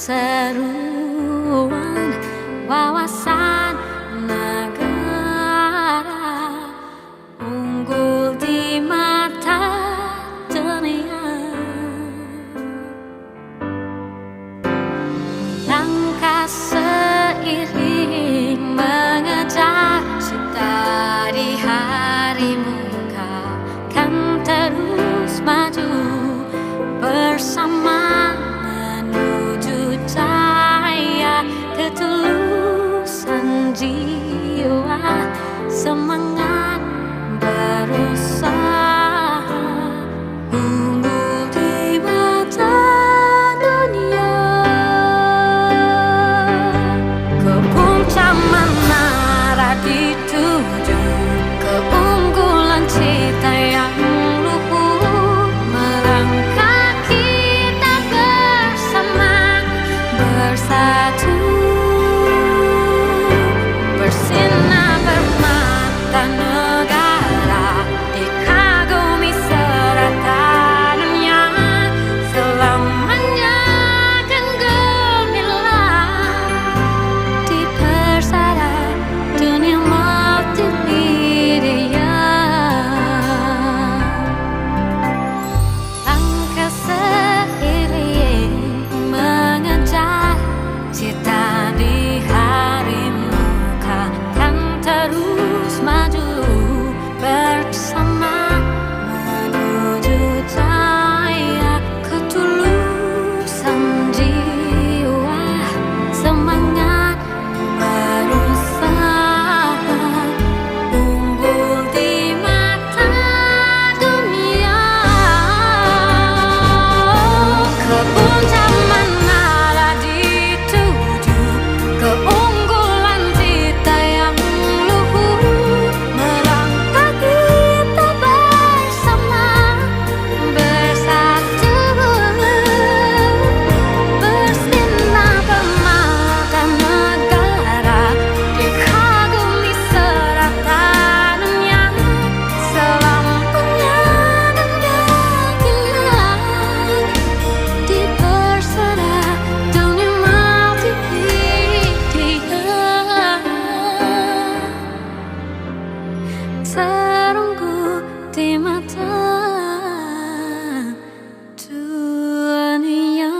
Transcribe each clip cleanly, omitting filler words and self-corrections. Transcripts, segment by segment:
Seruan wawasan negara unggul di mata dunia. Langkah seiring mengejar cita di hari muka kan terus maju bersama menuju cahaya ketulusan jiwa, semangat berusaha unggul di mata dunia. Ke puncak menara dituju, keunggulan cita yang luhur, melangkah kita bersama, bersatu, bersinar permata negara, dikagumi serata dunia, selamanya kan gemilang di persada dunia multimedia. Langkah seiring mengejar cita di hari muka kan terus maju bersama menuju cahaya ketulusan jiwa, semangat berusaha unggul di mata dunia. Ke puncak menara dituju, keunggulan cita yang luhur, melangkah kita bersama, bersatu, bersinar permata negara, dikagumi serata dunia, selamanya dan gemilang di persada dunia multimedia. Terunggu di mata dunia.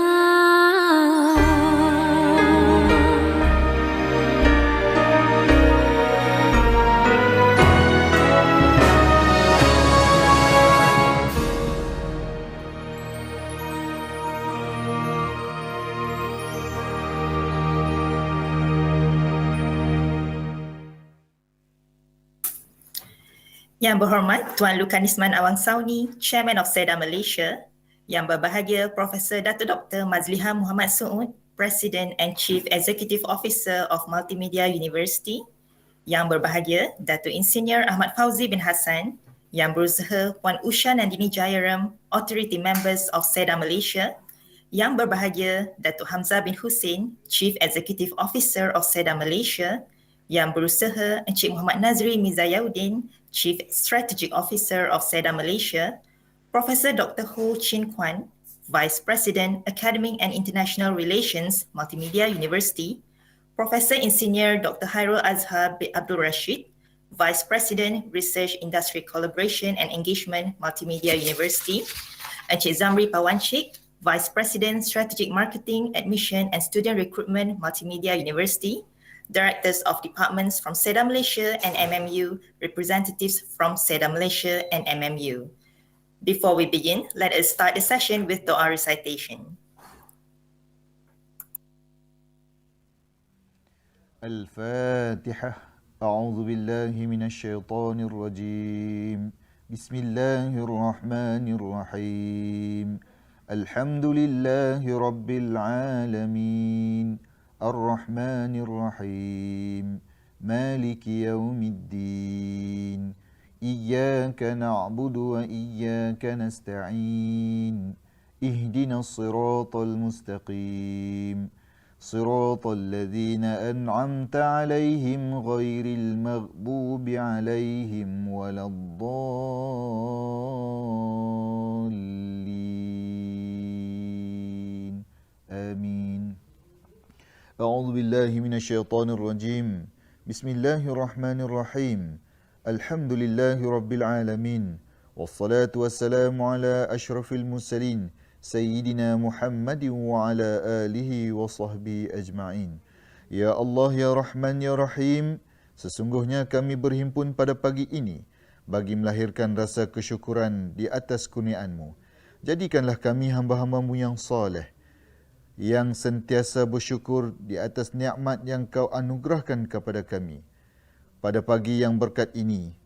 Yang berhormat Tuan Lukanisman Awang Sauni, Chairman of SEDA Malaysia. Yang berbahagia Profesor Dato' Dr. Mazliha Muhammad Suud, President and Chief Executive Officer of Multimedia University. Yang berbahagia Dato' Insinyur Ahmad Fauzi bin Hassan, Yang Berusaha Puan Usha Nandini Jayaram, Authority Members of SEDA Malaysia. Yang berbahagia Dato' Hamzah bin Hussein, Chief Executive Officer of SEDA Malaysia. Yang Berusaha Encik Muhammad Nazri Mizayauddin, Chief Strategic Officer of SEDA Malaysia. Profesor Dr. Ho Chin Kwan, Vice President, Academic and International Relations, Multimedia University. Profesor Insinyur Dr. Hairul Azhar bin Abdul Rashid, Vice President, Research Industry Collaboration and Engagement, Multimedia University. Encik Zamri Pawancik, Vice President, Strategic Marketing, Admission and Student Recruitment, Multimedia University. Directors of Departments from SEDA Malaysia and MMU, representatives from SEDA Malaysia and MMU. Before we begin, let us start the session with Doa recitation. الفاتحة. أعوذ بالله من الشيطان الرجيم. بسم الله الرحمن الرحيم. الحمد لله رب العالمين. الرحمن الرحيم. مالك يوم الدين. إياك نعبد وإياك نستعين. اهدنا الصراط المستقيم. صراط الذين أنعمت عليهم غير المغضوب عليهم ولا الضالين. آمين. أعوذ بالله من الشيطان الرجيم بسم الله الرحمن الرحيم الحمد لله رب العالمين والصلاة والسلام على أشرف المرسلين سيدنا محمد وعلى آله وصحبه أجمعين. Ya Allah, Ya Rahman, Ya Rahim, sesungguhnya kami berhimpun pada pagi ini bagi melahirkan rasa kesyukuran di atas kurniaan-Mu. Jadikanlah kami hamba-hamba-Mu yang soleh, yang sentiasa bersyukur di atas nikmat yang Kau anugerahkan kepada kami. Pada pagi yang berkat ini,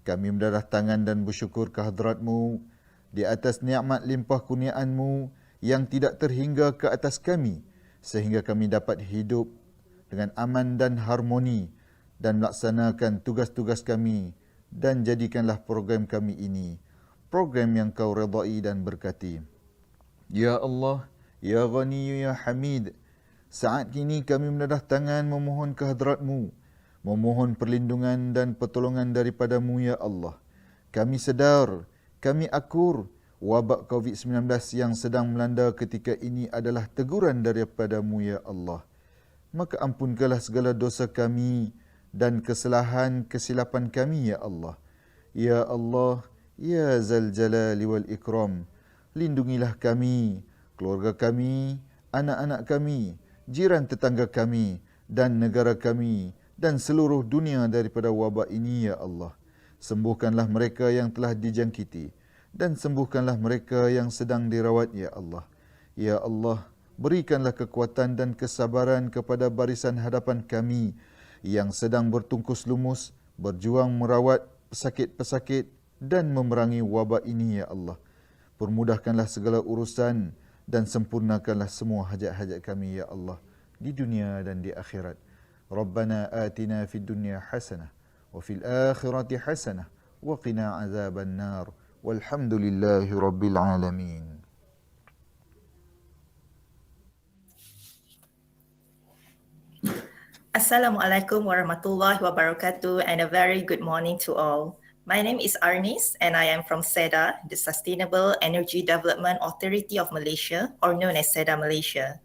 kami mendarah tangan dan bersyukur ke hadrat-Mu di atas nikmat limpah kurniaan-Mu yang tidak terhingga ke atas kami, sehingga kami dapat hidup dengan aman dan harmoni dan melaksanakan tugas-tugas kami, dan jadikanlah program kami ini program yang Kau redai dan berkati. Ya Allah, Ya Ghani, Ya Hamid, saat kini kami mendadah tangan memohon ke hadrat-Mu, memohon perlindungan dan pertolongan daripada-Mu, Ya Allah. Kami sedar, kami akur, wabak COVID-19 yang sedang melanda ketika ini adalah teguran daripada-Mu, Ya Allah. Maka ampunkanlah segala dosa kami dan kesalahan kesilapan kami, Ya Allah. Ya Allah, Ya Zal Jalali wal Ikram, lindungilah kami, keluarga kami, anak-anak kami, jiran tetangga kami dan negara kami dan seluruh dunia daripada wabak ini, Ya Allah. Sembuhkanlah mereka yang telah dijangkiti dan sembuhkanlah mereka yang sedang dirawat, Ya Allah. Ya Allah, berikanlah kekuatan dan kesabaran kepada barisan hadapan kami yang sedang bertungkus lumus, berjuang merawat pesakit-pesakit dan memerangi wabak ini, Ya Allah. Permudahkanlah segala urusan dan sempurnakanlah semua hajat-hajat kami, Ya Allah, di dunia dan di akhirat. Rabbana atina fid dunya hasanah wa fil akhirati hasanah wa qina azaban nar. Walhamdulillahi rabbil alamin. Assalamualaikum warahmatullahi wabarakatuh and a very good morning to all. My name is Arnis and I am from SEDA, the Sustainable Energy Development Authority of Malaysia, or known as SEDA Malaysia.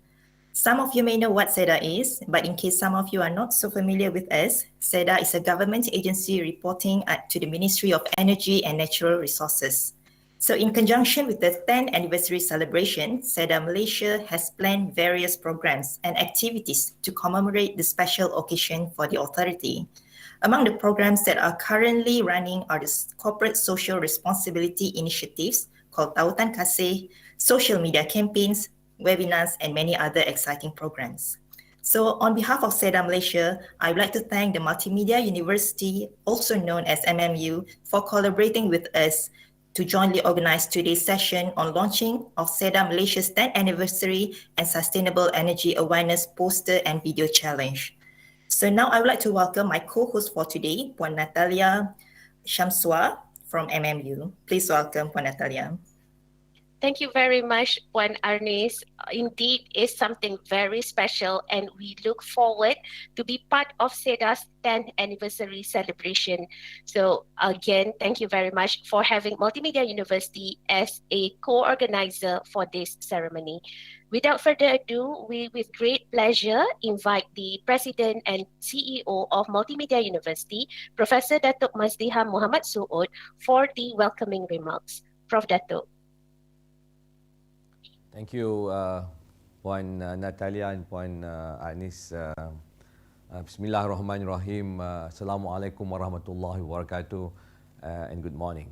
Some of you may know what SEDA is, but in case some of you are not so familiar with us, SEDA is a government agency reporting to the Ministry of Energy and Natural Resources. So in conjunction with the 10th anniversary celebration, SEDA Malaysia has planned various programs and activities to commemorate the special occasion for the authority. Among the programs that are currently running are the corporate social responsibility initiatives called Tautan Kasih, social media campaigns, webinars, and many other exciting programs. So on behalf of SEDA Malaysia, I would like to thank the Multimedia University, also known as MMU, for collaborating with us to jointly organize today's session on launching of SEDA Malaysia's 10th anniversary and sustainable energy awareness poster and video challenge. So now I would like to welcome my co-host for today, Puan Natalia Shamswa from MMU. Please welcome Puan Natalia. Thank you very much, Puan Arnis. Indeed, it's something very special, and we look forward to be part of SEDA's 10th anniversary celebration. So again, thank you very much for having Multimedia University as a co-organizer for this ceremony. Without further ado, we with great pleasure invite the President and CEO of Multimedia University, Professor Datuk Mazliha Muhammad Suud, for the welcoming remarks. Prof. Datuk. Thank you, Puan Natalia and Puan Anis. Bismillahirrahmanirrahim. Assalamualaikum warahmatullahi wabarakatuh and good morning.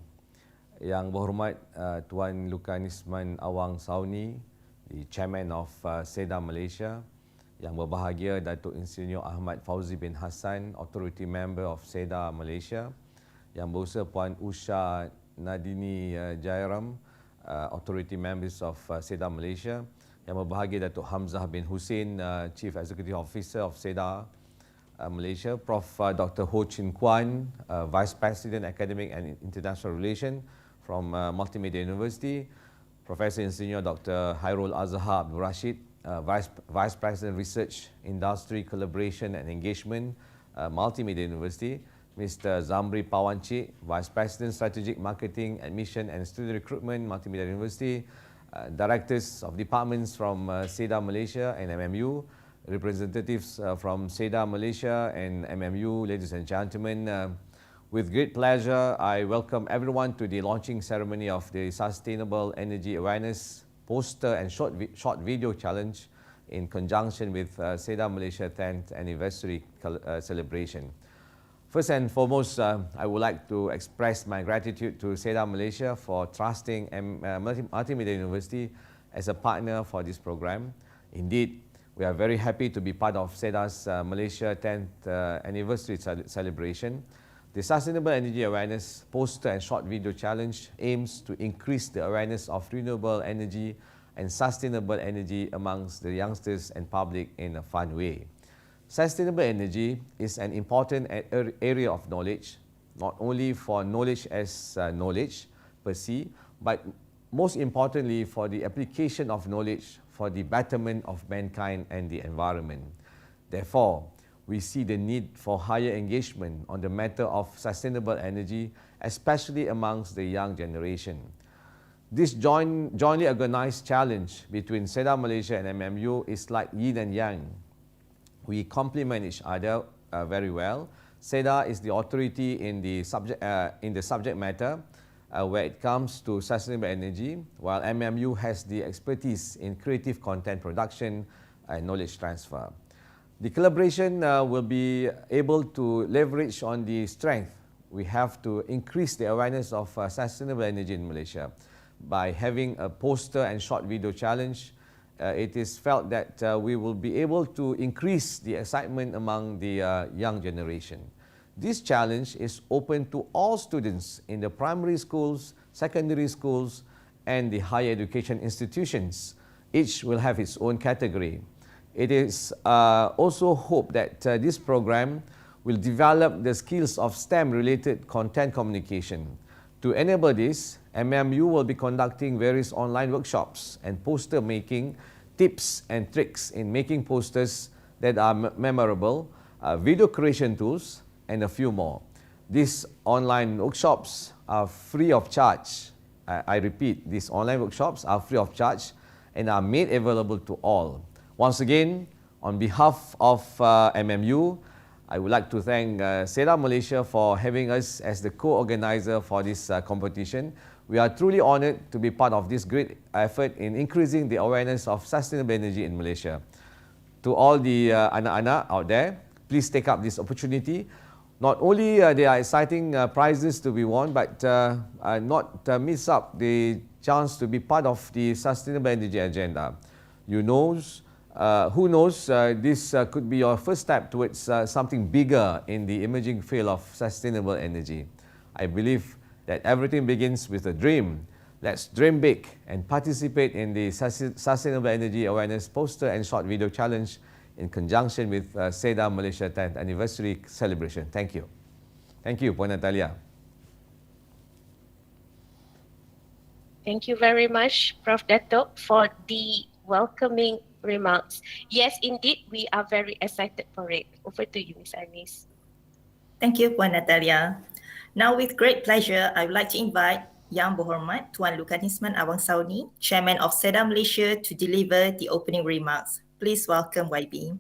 Yang berhormat Tuan Lukanisman Awang Sauni, the Chairman of SEDA Malaysia. Yang berbahagia Datuk Insinyur Ahmad Fauzi bin Hassan, Authority Member of SEDA Malaysia. Yang berusaha Puan Usha Nadini Jairam, Authority Members of SEDA Malaysia. Yang berbahagia Datuk Hamzah bin Hussein, Chief Executive Officer of SEDA Malaysia. Prof. Dr. Ho Chin Kuan, Vice President Academic and International Relations from Multimedia University. Professor Insinyur Dr. Hairul Azhar Abdul Rashid, Vice President Research, Industry Collaboration and Engagement, Multimedia University. Mr. Zamri Pawanci, Vice President Strategic Marketing, Admission and Student Recruitment, Multimedia University. Directors of departments from SEDA Malaysia and MMU. representatives from SEDA Malaysia and MMU, ladies and gentlemen. With great pleasure, I welcome everyone to the launching ceremony of the Sustainable Energy Awareness Poster and Short Video Challenge in conjunction with SEDA Malaysia 10th Anniversary celebration. First and foremost, I would like to express my gratitude to SEDA Malaysia for trusting Multimedia University as a partner for this program. Indeed, we are very happy to be part of SEDA's Malaysia 10th Anniversary celebration. The Sustainable Energy Awareness Poster and Short Video Challenge aims to increase the awareness of renewable energy and sustainable energy amongst the youngsters and public in a fun way. Sustainable energy is an important area of knowledge, not only for knowledge as knowledge per se, but most importantly for the application of knowledge for the betterment of mankind and the environment. Therefore, we see the need for higher engagement on the matter of sustainable energy, especially amongst the young generation. This jointly organized challenge between SEDA Malaysia and MMU is like yin and yang. We complement each other very well. SEDA is the authority in the subject matter where it comes to sustainable energy, while MMU has the expertise in creative content production and knowledge transfer. The collaboration will be able to leverage on the strength. We have to increase the awareness of sustainable energy in Malaysia. By having a poster and short video challenge, it is felt that we will be able to increase the excitement among the young generation. This challenge is open to all students in the primary schools, secondary schools, and the higher education institutions. Each will have its own category. It is also hoped that this program will develop the skills of STEM-related content communication. To enable this, MMU will be conducting various online workshops and poster making, tips and tricks in making posters that are memorable, video creation tools, and a few more. These online workshops are free of charge. I repeat, these online workshops are free of charge and are made available to all. Once again, on behalf of MMU, I would like to thank SEDA Malaysia for having us as the co-organizer for this competition. We are truly honored to be part of this great effort in increasing the awareness of sustainable energy in Malaysia. To all the anak-anak out there, please take up this opportunity. Not only there are exciting prizes to be won, but not miss up the chance to be part of the sustainable energy agenda. Who knows, this could be your first step towards something bigger in the emerging field of sustainable energy. I believe that everything begins with a dream. Let's dream big and participate in the Sustainable Energy Awareness Poster and Short Video Challenge in conjunction with SEDA Malaysia 10th Anniversary celebration. Thank you. Thank you, Puan Natalia. Thank you very much, Prof. Dato, for the welcoming remarks. Yes, indeed, we are very excited for it. Over to you, Ms. Arnis. Thank you, Puan Natalia. Now, with great pleasure, I would like to invite Yang Berhormat Tuan Lukanisman Awang Sauni, Chairman of SEDA Malaysia, to deliver the opening remarks. Please welcome YB.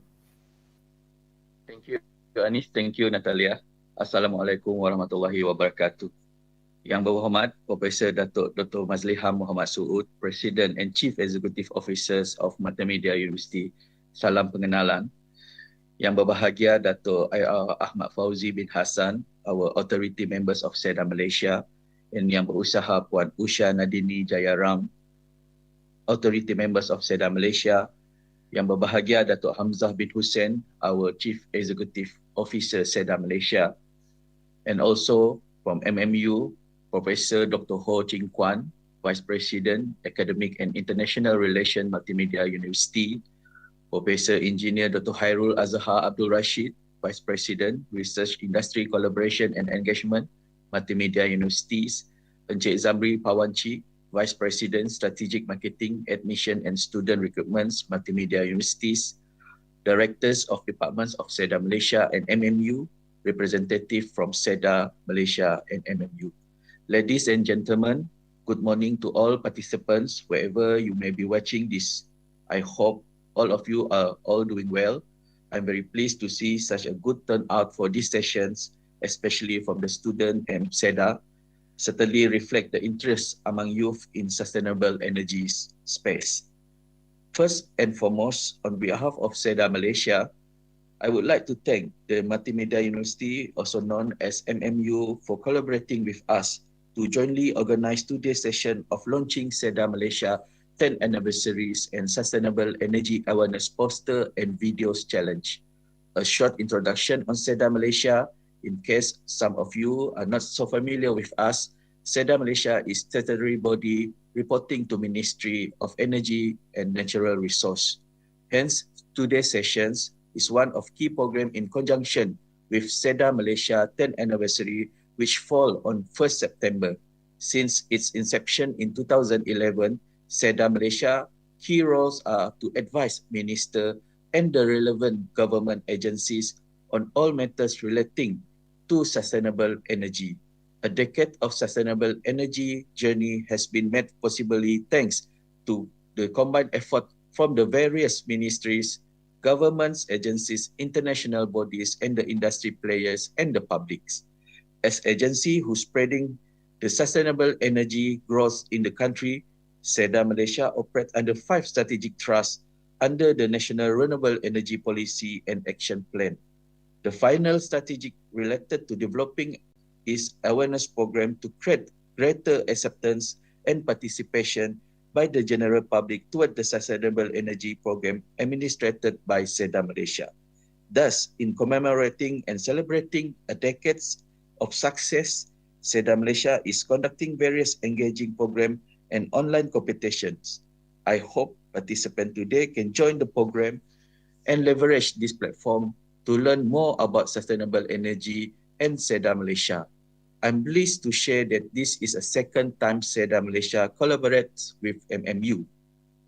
Thank you, Anis. Thank you, Natalia. Assalamualaikum warahmatullahi wabarakatuh. Yang Berhormat Profesor Datuk Dr. Mazliham Muhammad Suud, President and Chief Executive Officers of Multimedia University. Salam pengenalan. Yang berbahagia Datuk IR Ahmad Fauzi bin Hassan, our authority members of SEDA Malaysia, and yang berusaha Puan Usha Nadini Jayaram, authority members of SEDA Malaysia. Yang berbahagia Datuk Hamzah bin Hussein, our Chief Executive Officer SEDA Malaysia, and also from MMU, Professor Dr. Ho Ching Kwan, Vice President, Academic and International Relations, Multimedia University, Professor Engineer Dr. Hairul Azhar Abdul Rashid, Vice President, Research Industry Collaboration and Engagement, Multimedia Universities, Encik Zamri Pawanci, Vice President, Strategic Marketing, Admission and Student Recruitments, Multimedia Universities, Directors of Departments of SEDA Malaysia and MMU, representative from SEDA Malaysia and MMU. Ladies and gentlemen, good morning to all participants, wherever you may be watching this. I hope all of you are all doing well. I'm very pleased to see such a good turnout for these sessions, especially from the student and SEDA, certainly reflect the interest among youth in sustainable energy space. First and foremost, on behalf of SEDA Malaysia, I would like to thank the Multimedia University, also known as MMU, for collaborating with us to jointly organize today's session of launching SEDA Malaysia 10th Anniversaries and Sustainable Energy Awareness Poster and Videos Challenge. A short introduction on SEDA Malaysia, in case some of you are not so familiar with us. SEDA Malaysia is statutory body reporting to Ministry of Energy and Natural Resource. Hence, today's sessions is one of key program in conjunction with SEDA Malaysia 10th Anniversary, which fall on 1st September. Since its inception in 2011, SEDA Malaysia key roles are to advise Minister and the relevant government agencies on all matters relating to sustainable energy. A decade of sustainable energy journey has been made possibly thanks to the combined effort from the various ministries, governments, agencies, international bodies, and the industry players and the publics. As agency who spreading the sustainable energy growth in the country, SEDA Malaysia operates under 5 strategic trusts under the National Renewable Energy Policy and Action Plan. The final strategic related to developing is awareness program to create greater acceptance and participation by the general public toward the sustainable energy program administered by SEDA Malaysia. Thus, in commemorating and celebrating a decade of success, SEDA Malaysia is conducting various engaging programs and online competitions. I hope participants today can join the program and leverage this platform to learn more about sustainable energy and SEDA Malaysia. I'm pleased to share that this is a second time SEDA Malaysia collaborates with MMU.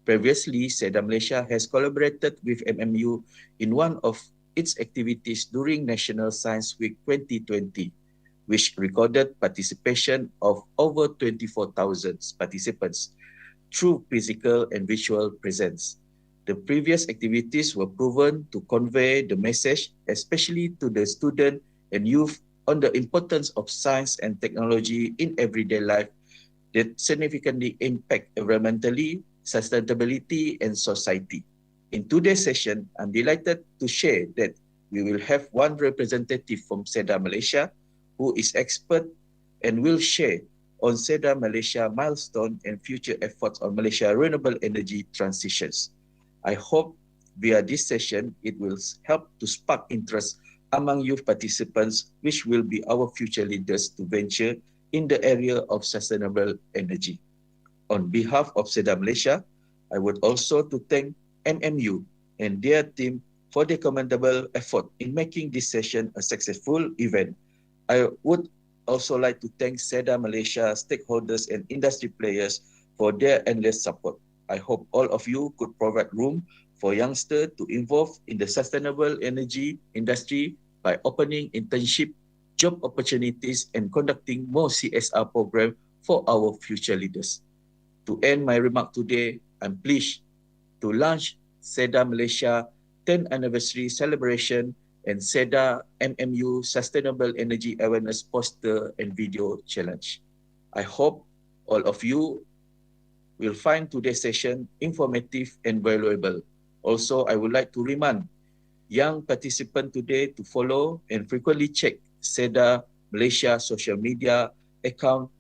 Previously, SEDA Malaysia has collaborated with MMU in one of its activities during National Science Week 2020, which recorded participation of over 24,000 participants through physical and visual presence. The previous activities were proven to convey the message, especially to the student and youth, on the importance of science and technology in everyday life that significantly impact environmentally, sustainability, and society. In today's session, I'm delighted to share that we will have one representative from SEDA Malaysia who is expert and will share on SEDA Malaysia milestone and future efforts on Malaysia renewable energy transitions. I hope via this session, it will help to spark interest among youth participants, which will be our future leaders to venture in the area of sustainable energy. On behalf of SEDA Malaysia, I would also to thank MMU and their team for their commendable effort in making this session a successful event. I would also like to thank SEDA Malaysia stakeholders and industry players for their endless support. I hope all of you could provide room for youngsters to involve in the sustainable energy industry by opening internship, job opportunities, and conducting more CSR programs for our future leaders. To end my remark today, I'm pleased to launch SEDA Malaysia 10th Anniversary Celebration and SEDA MMU Sustainable Energy Awareness Poster and Video Challenge. I hope all of you will find today's session informative and valuable. Also, I would like to remind young participants today to follow and frequently check SEDA Malaysia social media account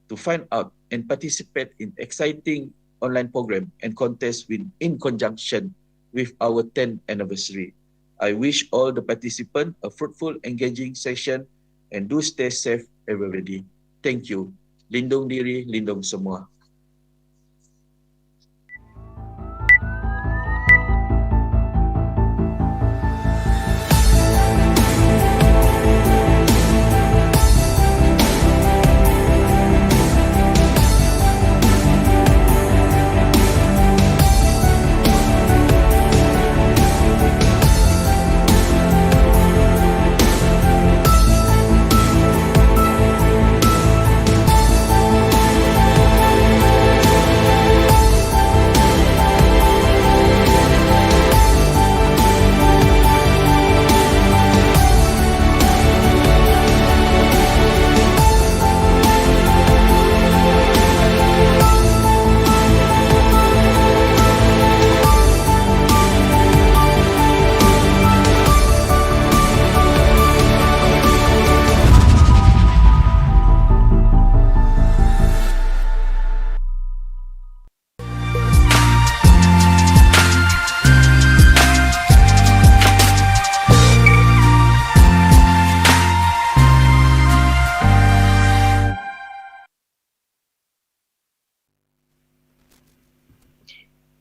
to find out and participate in exciting online program and contests in conjunction with our 10th anniversary. I wish all the participants a fruitful, engaging session and do stay safe everybody. Thank you. Lindung diri, lindung semua.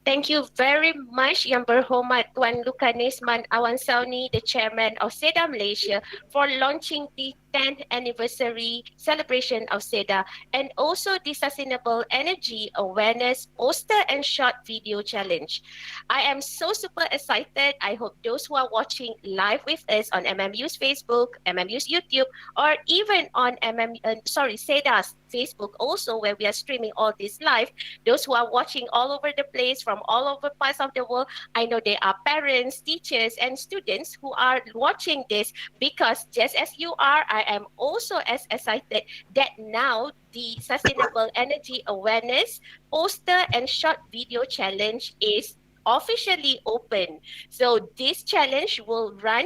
Thank you very much, Yang Berhormat Tuan Lukanisman Awansauni, the Chairman of SEDA Malaysia, for launching the 10th anniversary celebration of SEDA and also the Sustainable Energy Awareness Poster and Short Video Challenge. I am so super excited. I hope those who are watching live with us on MMU's Facebook, MMU's YouTube, or even on SEDA's Facebook also, where we are streaming all this live, those who are watching all over the place from all over parts of the world, I know there are parents, teachers, and students who are watching this because just as you are, I am also as excited that now the Sustainable Energy Awareness Poster and Short Video Challenge is officially open. So this challenge will run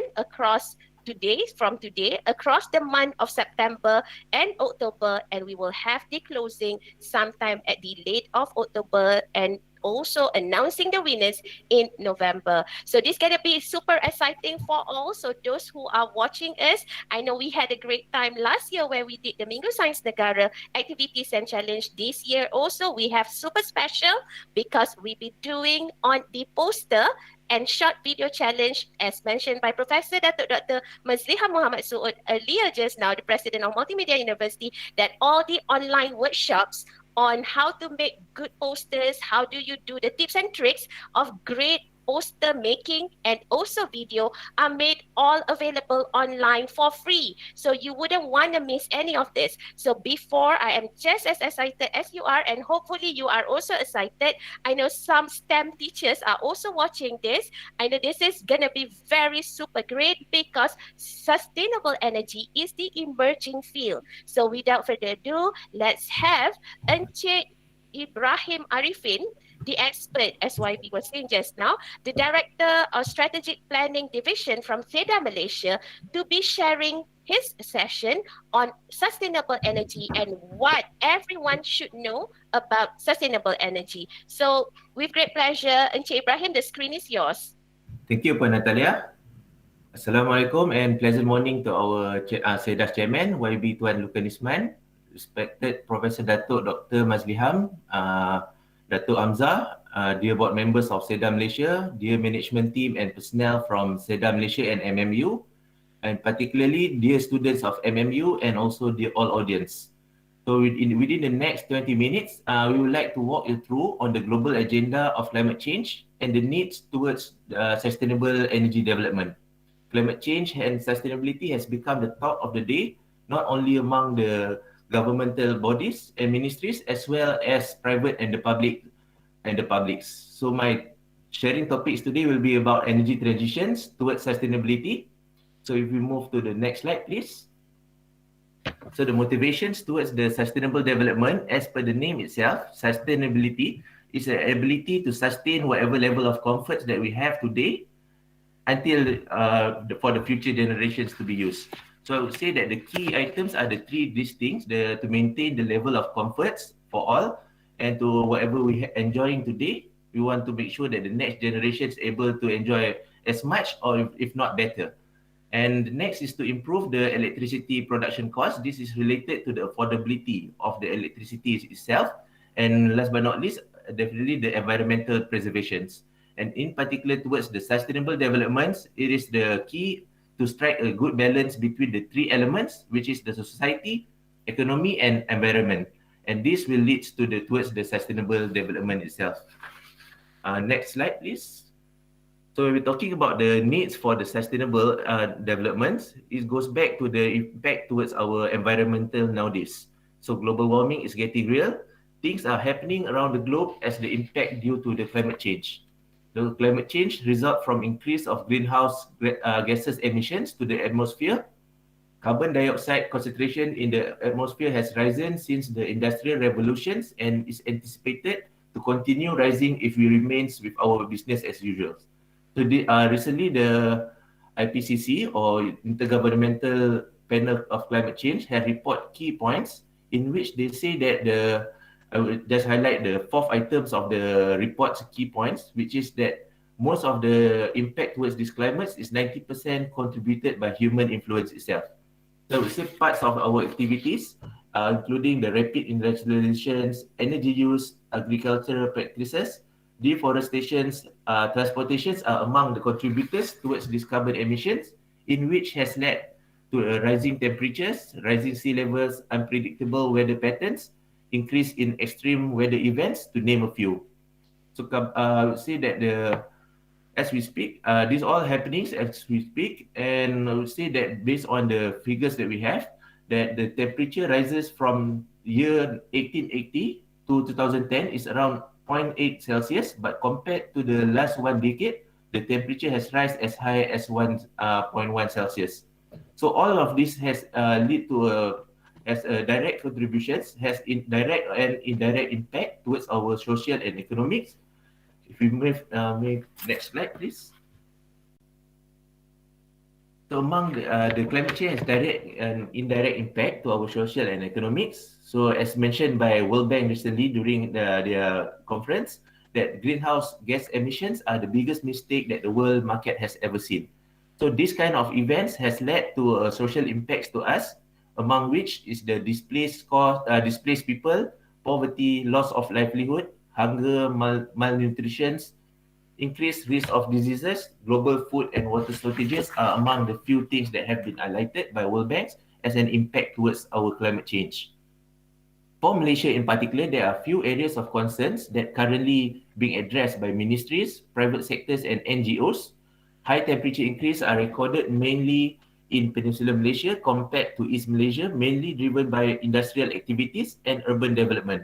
from today across the month of September and October, and we will have the closing sometime at the late of October and also announcing the winners in November. So this is going to be super exciting for all. So those who are watching us, I know we had a great time last year where we did the Minggu Science Negara activities and challenge. This year also we have super special because we'll be doing on the poster and short video challenge, as mentioned by Professor Dr. Mazliha Muhammad Suud earlier just now, the President of Multimedia University, that all the online workshops on how to make good posters, how do you do the tips and tricks of great poster making and also video are made all available online for free. So you wouldn't want to miss any of this. So before, I am just as excited as you are, and hopefully you are also excited. I know some STEM teachers are also watching this. I know this is going to be very super great because sustainable energy is the emerging field. So without further ado, let's have Encik Ibrahim Arifin, the expert, as YB was saying just now, the Director of Strategic Planning Division from SEDA Malaysia, to be sharing his session on sustainable energy and what everyone should know about sustainable energy. So with great pleasure, Encik Ibrahim, the screen is yours. Thank you, Puan Natalia. Assalamualaikum and pleasant morning to our SEDA's Chairman, YB Tuan Lukanisman, respected Professor Datuk Dr. Mazliham, Datuk Hamzah, dear board members of SEDA Malaysia, dear management team and personnel from SEDA Malaysia and MMU, and particularly dear students of MMU and also dear all audience. So within the next 20 minutes, we would like to walk you through on the global agenda of climate change and the needs towards sustainable energy development. Climate change and sustainability has become the talk of the day, not only among the governmental bodies and ministries, as well as private and the publics. So my sharing topics today will be about energy transitions towards sustainability. So if we move to the next slide, please. So the motivations towards the sustainable development, as per the name itself, sustainability is the ability to sustain whatever level of comforts that we have today until for the future generations to be used. So I would say that the key items are the three these things: to maintain the level of comforts for all, and to whatever we are enjoying today, we want to make sure that the next generation is able to enjoy as much or if not better. And next is to improve the electricity production cost. This is related to the affordability of the electricity itself. And last but not least, definitely the environmental preservations. And in particular towards the sustainable developments, it is the key to strike a good balance between the three elements, which is the society, economy, and environment. And this will lead to towards the sustainable development itself. Next slide, please. So when we're talking about the needs for the sustainable developments, it goes back to the impact towards our environmental nowadays. So global warming is getting real. Things are happening around the globe as the impact due to the climate change. The climate change result from increase of greenhouse gases emissions to the atmosphere. Carbon dioxide concentration in the atmosphere has risen since the industrial revolutions and is anticipated to continue rising if we remain with our business as usual. So recently, the IPCC or Intergovernmental Panel of Climate Change have report key points in which they say that I will just highlight the fourth items of the report's key points, which is that most of the impact towards these climates is 90% contributed by human influence itself. So we see parts of our activities, including the rapid industrializations, energy use, agricultural practices. deforestation, transportations are among the contributors towards these carbon emissions, in which has led to rising temperatures, rising sea levels, unpredictable weather patterns, increase in extreme weather events, to name a few. So I would say that as we speak, these all happenings as we speak, and I would say that based on the figures that we have, that the temperature rises from year 1880 to 2010 is around 0.8 Celsius, but compared to the last one decade, the temperature has risen as high as 1.1 Celsius. So all of this has lead to as a direct contributions, has direct and indirect impact towards our social and economics. If we move next slide, please. So among the climate change has direct and indirect impact to our social and economics. So as mentioned by World Bank recently during their conference, that greenhouse gas emissions are the biggest mistake that the world market has ever seen. So this kind of events has led to social impacts to us, among which is the displaced people, poverty, loss of livelihood, hunger, malnutrition, increased risk of diseases, global food and water shortages are among the few things that have been highlighted by World Bank as an impact towards our climate change. For Malaysia in particular, there are few areas of concerns that currently being addressed by ministries, private sectors and NGOs. High temperature increase are recorded mainly in Peninsular Malaysia compared to East Malaysia, mainly driven by industrial activities and urban development.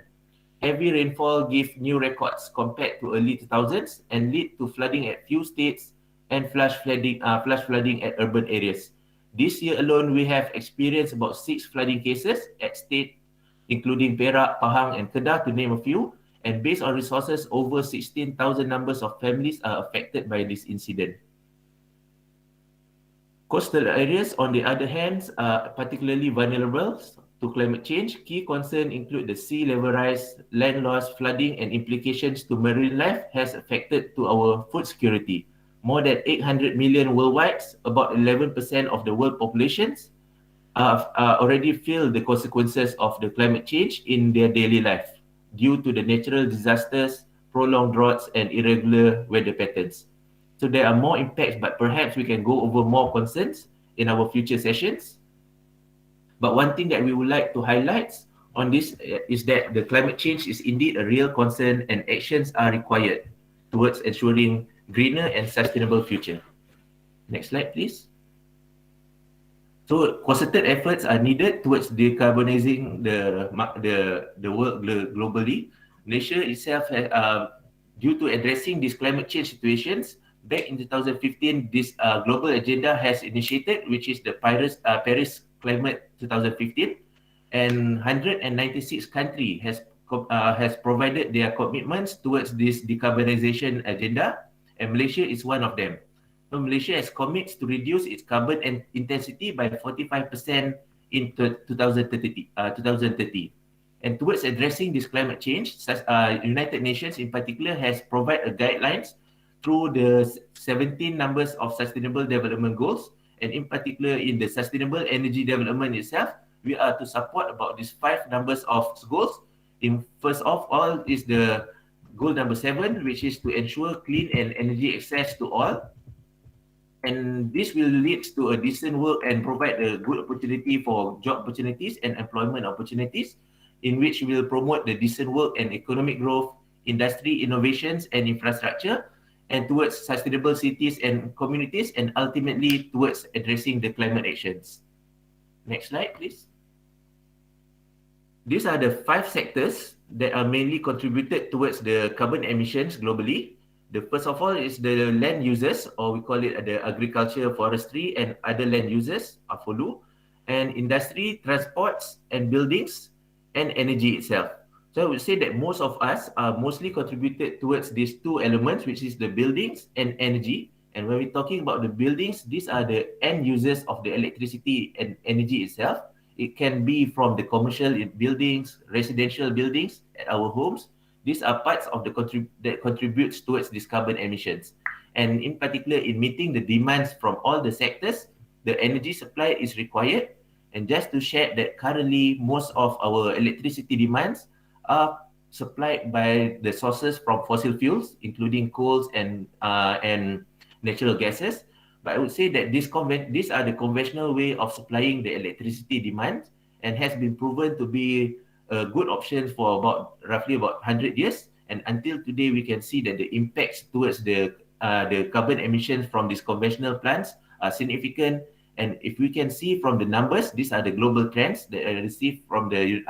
Heavy rainfall give new records compared to early 2000s and lead to flooding at few states and flash flooding at urban areas. This year alone, we have experienced about 6 flooding cases at state, including Perak, Pahang, and Kedah, to name a few. And based on resources, over 16,000 numbers of families are affected by this incident. Coastal areas, on the other hand, are particularly vulnerable to climate change. Key concerns include the sea level rise, land loss, flooding, and implications to marine life has affected to our food security. More than 800 million worldwide, about 11% of the world populations, already feel the consequences of the climate change in their daily life due to the natural disasters, prolonged droughts, and irregular weather patterns. So there are more impacts, but perhaps we can go over more concerns in our future sessions. But one thing that we would like to highlight on this is that the climate change is indeed a real concern and actions are required towards ensuring greener and sustainable future. Next slide, please. So concerted efforts are needed towards decarbonizing the world globally. Malaysia itself, due to addressing these climate change situations, back in 2015, this global agenda has initiated, which is the Paris Climate 2015, and 196 countries has provided their commitments towards this decarbonization agenda, and Malaysia is one of them. So Malaysia has committed to reduce its carbon intensity by 45% in 2030. And towards addressing this climate change, United Nations in particular has provided guidelines through the 17 numbers of Sustainable Development Goals, and in particular in the Sustainable Energy Development itself, we are to support about these 5 numbers of goals. First of all is the goal number 7, which is to ensure clean and energy access to all. And this will lead to a decent work and provide a good opportunity for job opportunities and employment opportunities, in which we will promote the decent work and economic growth, industry innovations and infrastructure, and towards sustainable cities and communities, and ultimately towards addressing the climate actions. Next slide, please. These are the 5 sectors that are mainly contributed towards the carbon emissions globally. The first of all is the land users, or we call it the agriculture, forestry, and other land users, AFOLU, and industry, transports, and buildings, and energy itself. So I would say that most of us are mostly contributed towards these 2 elements, which is the buildings and energy. And when we're talking about the buildings, these are the end users of the electricity and energy itself. It can be from the commercial buildings, residential buildings at our homes. These are parts of the that contributes towards these carbon emissions. And in particular, in meeting the demands from all the sectors, the energy supply is required. And just to share that currently, most of our electricity demands are supplied by the sources from fossil fuels, including coals and natural gases. But I would say that these are the conventional way of supplying the electricity demand, and has been proven to be a good option for roughly about 100 years. And until today, we can see that the impacts towards the carbon emissions from these conventional plants are significant. And if we can see from the numbers, these are the global trends that are received from the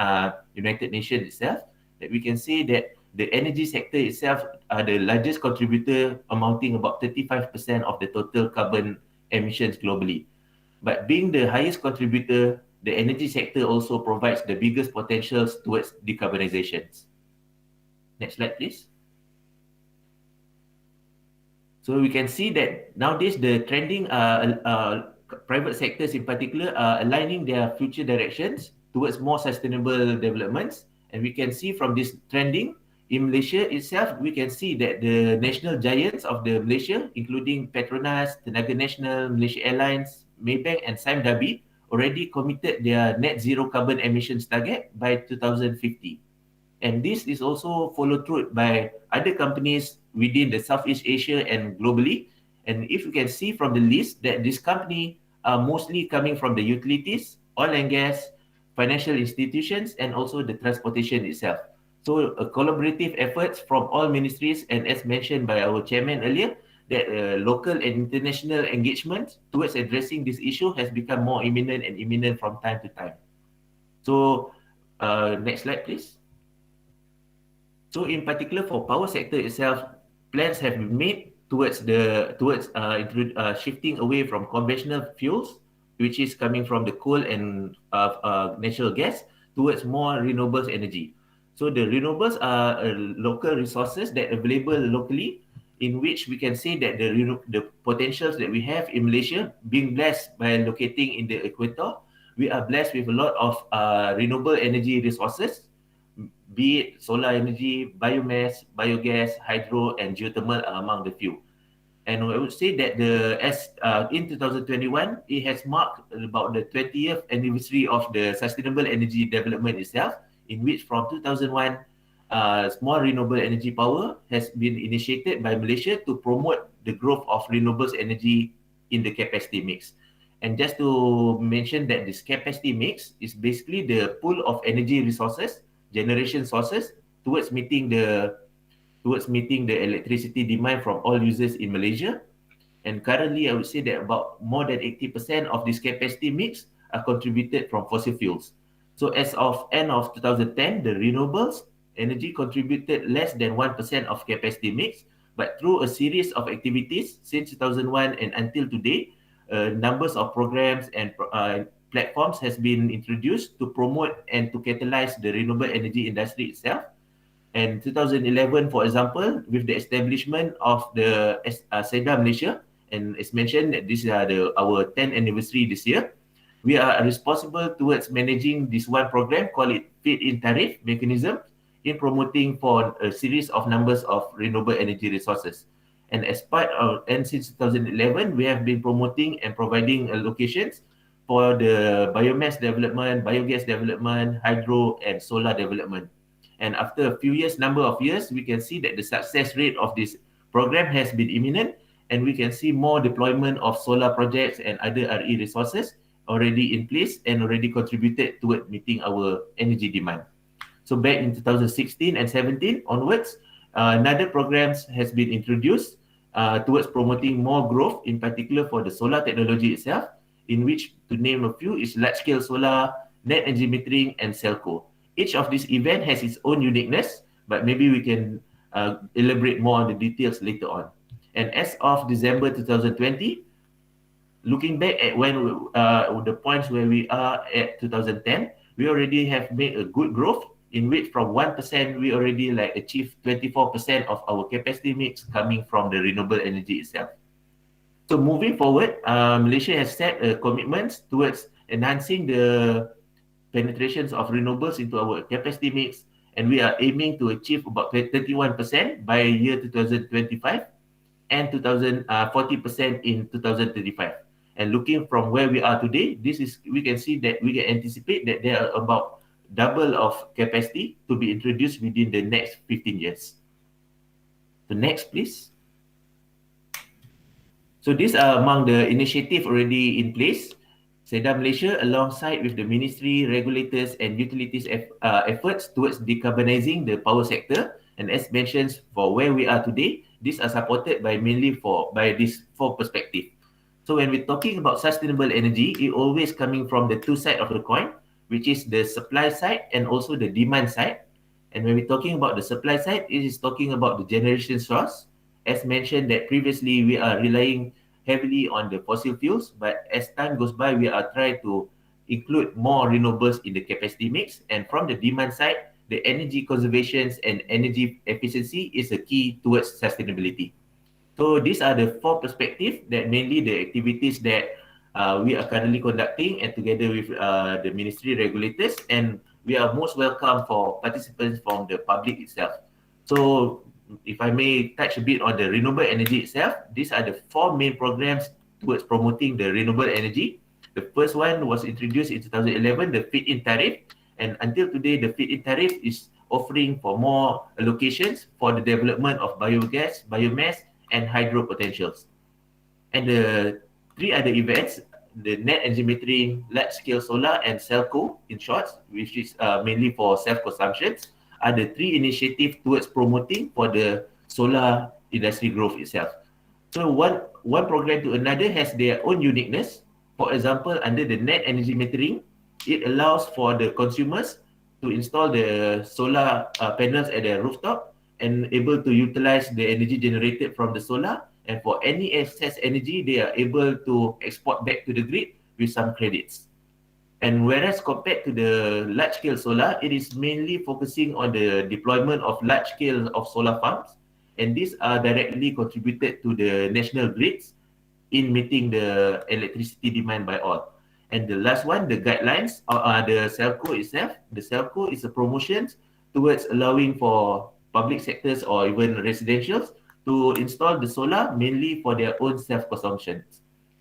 United Nations itself, that we can say that the energy sector itself are the largest contributor, amounting about 35% of the total carbon emissions globally. But being the highest contributor, the energy sector also provides the biggest potentials towards decarbonizations. Next slide, please. So we can see that nowadays the trending private sectors in particular are aligning their future directions towards more sustainable developments. And we can see from this trending in Malaysia itself, we can see that the national giants of the Malaysia, including Petronas, Tenaga Nasional, Malaysia Airlines, Maybank and Sime Darby, already committed their net zero carbon emissions target by 2050. And this is also followed through by other companies within the Southeast Asia and globally. And if you can see from the list that this company are mostly coming from the utilities, oil and gas, financial institutions, and also the transportation itself. So a collaborative efforts from all ministries, and as mentioned by our chairman earlier, that local and international engagement towards addressing this issue has become more imminent from time to time. So next slide, please. So in particular for power sector itself, plans have been made towards shifting away from conventional fuels, which is coming from the coal and natural gas, towards more renewables energy. So the renewables are local resources that are available locally, in which we can say that the potentials that we have in Malaysia, being blessed by locating in the equator, we are blessed with a lot of renewable energy resources, be it solar energy, biomass, biogas, hydro, and geothermal are among the few. And I would say that in 2021, it has marked about the 20th anniversary of the sustainable energy development itself, in which from 2001, small renewable energy power has been initiated by Malaysia to promote the growth of renewables energy in the capacity mix. And just to mention that this capacity mix is basically the pool of energy resources, generation sources, towards meeting the electricity demand from all users in Malaysia. And currently, I would say that about more than 80% of this capacity mix are contributed from fossil fuels. So as of end of 2010, the renewables energy contributed less than 1% of capacity mix, but through a series of activities since 2001 and until today, numbers of programs and platforms has been introduced to promote and to catalyze the renewable energy industry itself. And 2011, for example, with the establishment of the SEDA Malaysia, and as mentioned, this is our 10th anniversary this year, we are responsible towards managing this one program, call it feed-in tariff mechanism, in promoting for a series of numbers of renewable energy resources. And as part of, and since 2011, we have been promoting and providing allocations for the biomass development, biogas development, hydro, and solar development. And after a number of years, we can see that the success rate of this program has been imminent, and we can see more deployment of solar projects and other RE resources already in place and already contributed toward meeting our energy demand. So back in 2016 and 17 onwards, another programs has been introduced towards promoting more growth, in particular for the solar technology itself, in which, to name a few, is large-scale solar, net energy metering, and Celco. Each of these events has its own uniqueness, but maybe we can elaborate more on the details later on. And as of December 2020, looking back at when the points where we are at 2010, we already have made a good growth, in which from 1%, we already achieved 24% of our capacity mix coming from the renewable energy itself. So moving forward, Malaysia has set commitments towards enhancing the penetrations of renewables into our capacity mix, and we are aiming to achieve about 31% by year 2025 and 40% in 2035. And looking from where we are today, we can see that we can anticipate that there are about double of capacity to be introduced within the next 15 years. The next, please. So these are among the initiatives already in place. SEDA Malaysia, alongside with the ministry, regulators and utilities efforts towards decarbonizing the power sector. And as mentioned, for where we are today, these are supported by mainly by these four perspectives. So when we're talking about sustainable energy, it always coming from the two sides of the coin, which is the supply side and also the demand side. And when we're talking about the supply side, it is talking about the generation source. As mentioned that previously we are relying heavily on the fossil fuels, but as time goes by, we are trying to include more renewables in the capacity mix. And from the demand side, the energy conservation and energy efficiency is a key towards sustainability. So these are the four perspectives that mainly the activities that we are currently conducting and together with the ministry regulators, and we are most welcome for participants from the public itself. So if I may touch a bit on the renewable energy itself, these are the four main programs towards promoting the renewable energy. The first one was introduced in 2011, the feed-in tariff, and until today, the feed-in tariff is offering for more allocations for the development of biogas, biomass, and hydro potentials. And the three other events, the net energy metering, large-scale solar, and Celco, in short, which is mainly for self-consumption, are the three initiatives towards promoting for the solar industry growth itself. So one program to another has their own uniqueness. For example, under the net energy metering, it allows for the consumers to install the solar panels at their rooftop and able to utilize the energy generated from the solar. And for any excess energy, they are able to export back to the grid with some credits. And whereas compared to the large-scale solar, it is mainly focusing on the deployment of large-scale of solar farms, and these are directly contributed to the national grids in meeting the electricity demand by all. And the last one, the guidelines, the Celco itself. The Celco is a promotion towards allowing for public sectors or even residentials to install the solar mainly for their own self-consumption.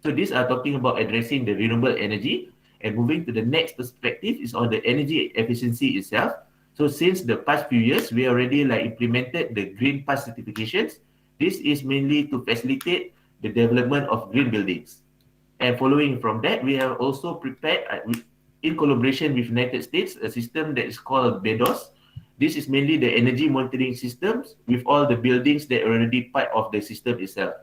So these are talking about addressing the renewable energy. And moving to the next perspective is on the energy efficiency itself. So since the past few years, we already implemented the Green Pass certifications. This is mainly to facilitate the development of green buildings. And following from that, we have also prepared, in collaboration with United States, a system that is called BEDOS. This is mainly the energy monitoring systems with all the buildings that are already part of the system itself.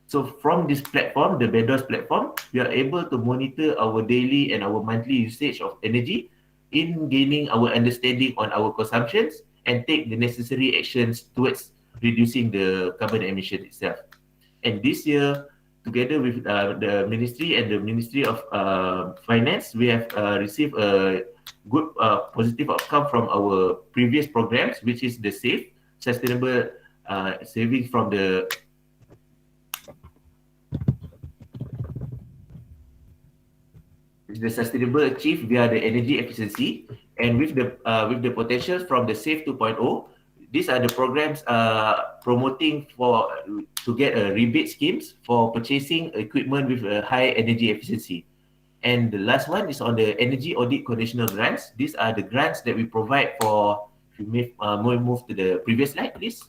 So from this platform, the BEDOS platform, we are able to monitor our daily and our monthly usage of energy in gaining our understanding on our consumptions and take the necessary actions towards reducing the carbon emission itself. And this year, together with the ministry and the Ministry of Finance, we have received a good positive outcome from our previous programs, which is the SAFE, Sustainable Savings from the sustainable achieved via the energy efficiency, and with the potential from the SAFE 2.0, these are the programs promoting to get rebate schemes for purchasing equipment with a high energy efficiency. And the last one is on the energy audit conditional grants. These are the grants that we provide for. If you may move to the previous slide, please.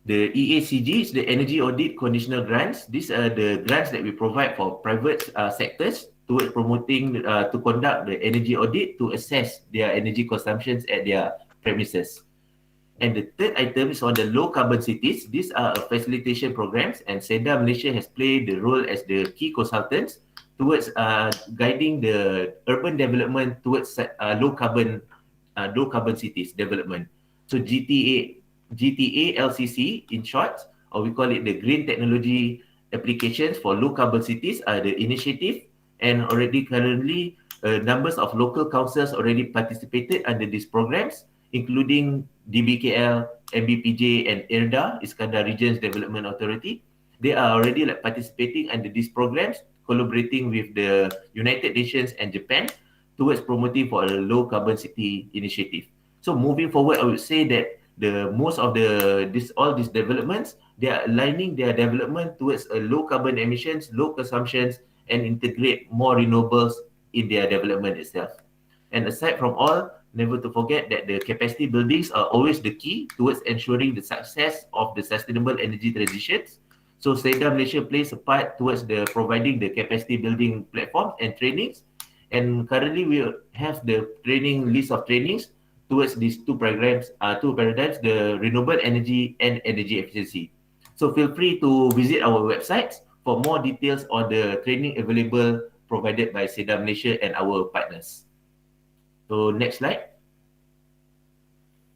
The EACG is the Energy Audit Conditional Grants. These are the grants that we provide for private sectors towards promoting to conduct the energy audit to assess their energy consumptions at their premises. And the third item is on the low carbon cities. These are facilitation programs, and SEDA Malaysia has played the role as the key consultants towards guiding the urban development towards low carbon cities development. So GTA LCC in short, or we call it the Green Technology Applications for Low Carbon Cities, are the initiative, and already currently numbers of local councils already participated under these programs, including DBKL, MBPJ, and IRDA, Iskandar Regions Development Authority. They are already participating under these programs, collaborating with the United Nations and Japan towards promoting for a low carbon city initiative. So moving forward, I would say that most of all these developments, they are aligning their development towards a low carbon emissions, low consumptions, and integrate more renewables in their development itself. And aside from all, never to forget that the capacity buildings are always the key towards ensuring the success of the sustainable energy transitions. So SEDA Malaysia plays a part towards the providing the capacity building platforms and trainings. And currently we have the training list of trainings towards these two paradigms, the renewable energy and energy efficiency. So feel free to visit our websites for more details on the training available provided by SEDA Malaysia and our partners. So next slide.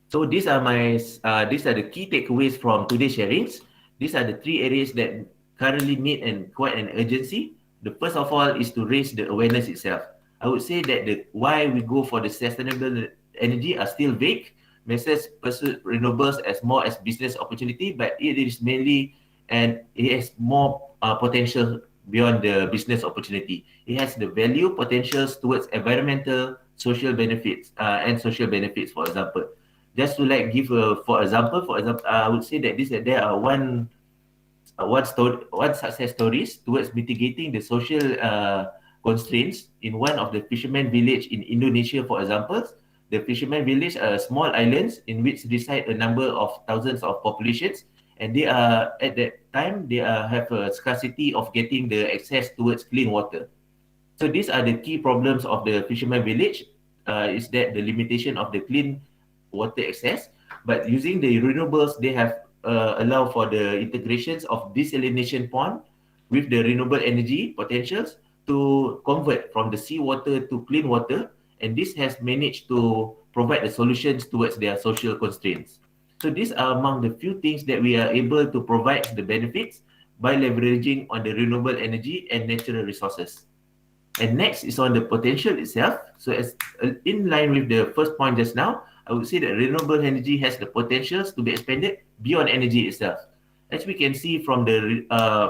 So these are the key takeaways from today's sharings. These are the three areas that currently need and quite an urgency. The first of all is to raise the awareness itself. I would say that the why we go for the sustainable energy are still vague. Message pursue renewables as more as business opportunity, but it is mainly and it has more potential beyond the business opportunity. It has the value potentials towards environmental, social benefits, and social benefits, for example. Just to like give for example, I would say that there are one success stories towards mitigating the social constraints in one of the fishermen village in Indonesia, for example. The fishermen village are small islands in which reside a number of thousands of populations, and they are at that time they have a scarcity of getting the access towards clean water. So these are the key problems of the fisherman village. Is that the limitation of the clean water access? But using the renewables, they have allow for the integrations of desalination pond with the renewable energy potentials to convert from the seawater to clean water, and this has managed to provide the solutions towards their social constraints. So these are among the few things that we are able to provide the benefits by leveraging on the renewable energy and natural resources. And next is on the potential itself. So as in line with the first point just now, I would say that renewable energy has the potentials to be expanded beyond energy itself. As we can see from the